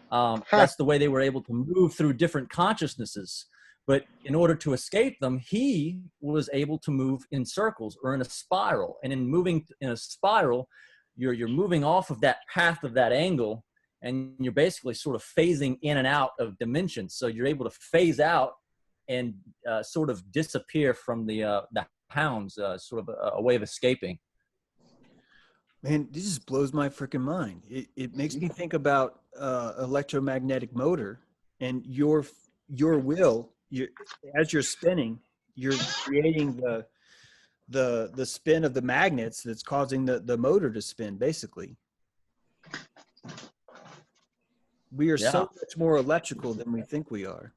That's the way they were able to move through different consciousnesses. But in order to escape them, he was able to move in circles or in a spiral. And in moving in a spiral, you're moving off of that path of that angle, and you're basically sort of phasing in and out of dimensions. So you're able to phase out and sort of disappear from the hounds, sort of a way of escaping. Man, this just blows my freaking mind. It makes me think about electromagnetic motor, and your will. As you're spinning, you're creating the spin of the magnets that's causing the motor to spin, basically. We are so much more electrical than we think we are.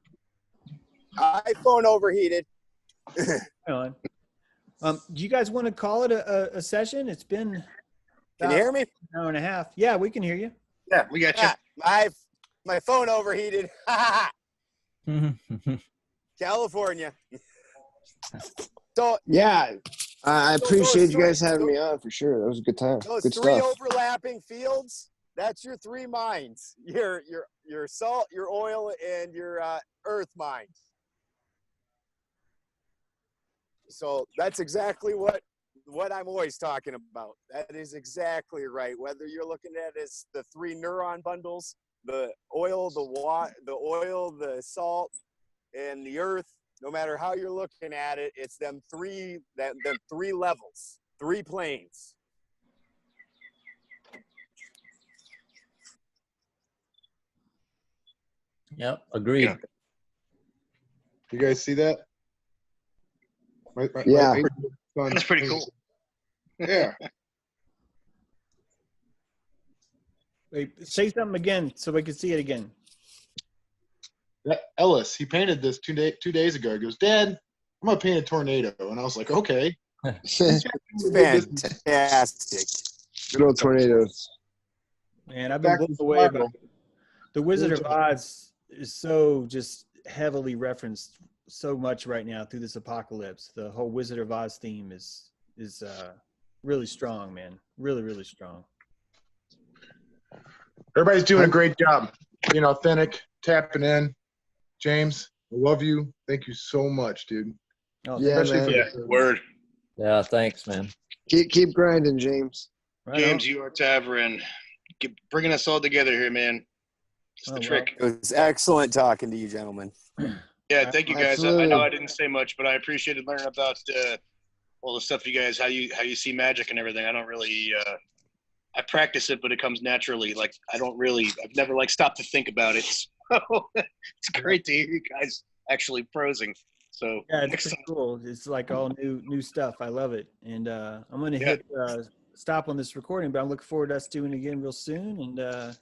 iPhone overheated. Hang on. Do you guys want to call it a session? It's been Can you hear me? an hour and a half. Yeah, we can hear you. Yeah, we got you. My phone overheated. California. So Yeah, I appreciate you guys having me on for sure. That was a good time. those Good three stuff. overlapping fields, that's your three minds. Your salt, your oil, and your earth mind. So that's exactly what I'm always talking about. That is exactly right. Whether you're looking at it as the three neuron bundles, the oil, the salt, and the earth. No matter how you're looking at it, it's them three levels, 3 planes. Yep, agreed. Yeah. You guys see that? Yeah. That's pretty cool. Yeah. Wait, say something again so we can see it again. That Ellis, he painted this 2 days ago. He goes, Dad, I'm gonna paint a tornado, and I was like, okay. It's fantastic. Good old tornadoes. Man, I've been blown away by the Wizard of Oz is so just heavily referenced so much right now through this apocalypse. The whole Wizard of Oz theme is really strong, man. Really, really strong. Everybody's doing a great job. Being authentic, tapping in. James, I love you. Thank you so much, dude. Oh, Yeah, Especially man. Word. Yeah, thanks, man. Keep grinding, James. right James, on. you are Tavern. Keep bringing us all together here, man. It's the trick. It was excellent talking to you, gentlemen. Yeah, thank you guys. I Absolutely. know I didn't say much, but I appreciated learning about all the stuff you guys, how you see magic and everything. I don't really I practice it, but it comes naturally. Like I've never like stopped to think about it. So it's great to hear you guys actually prosing. So Yeah, it's pretty cool. It's like all new stuff. I love it. And I'm gonna hit stop on this recording, but I'm looking forward to us doing it again real soon. And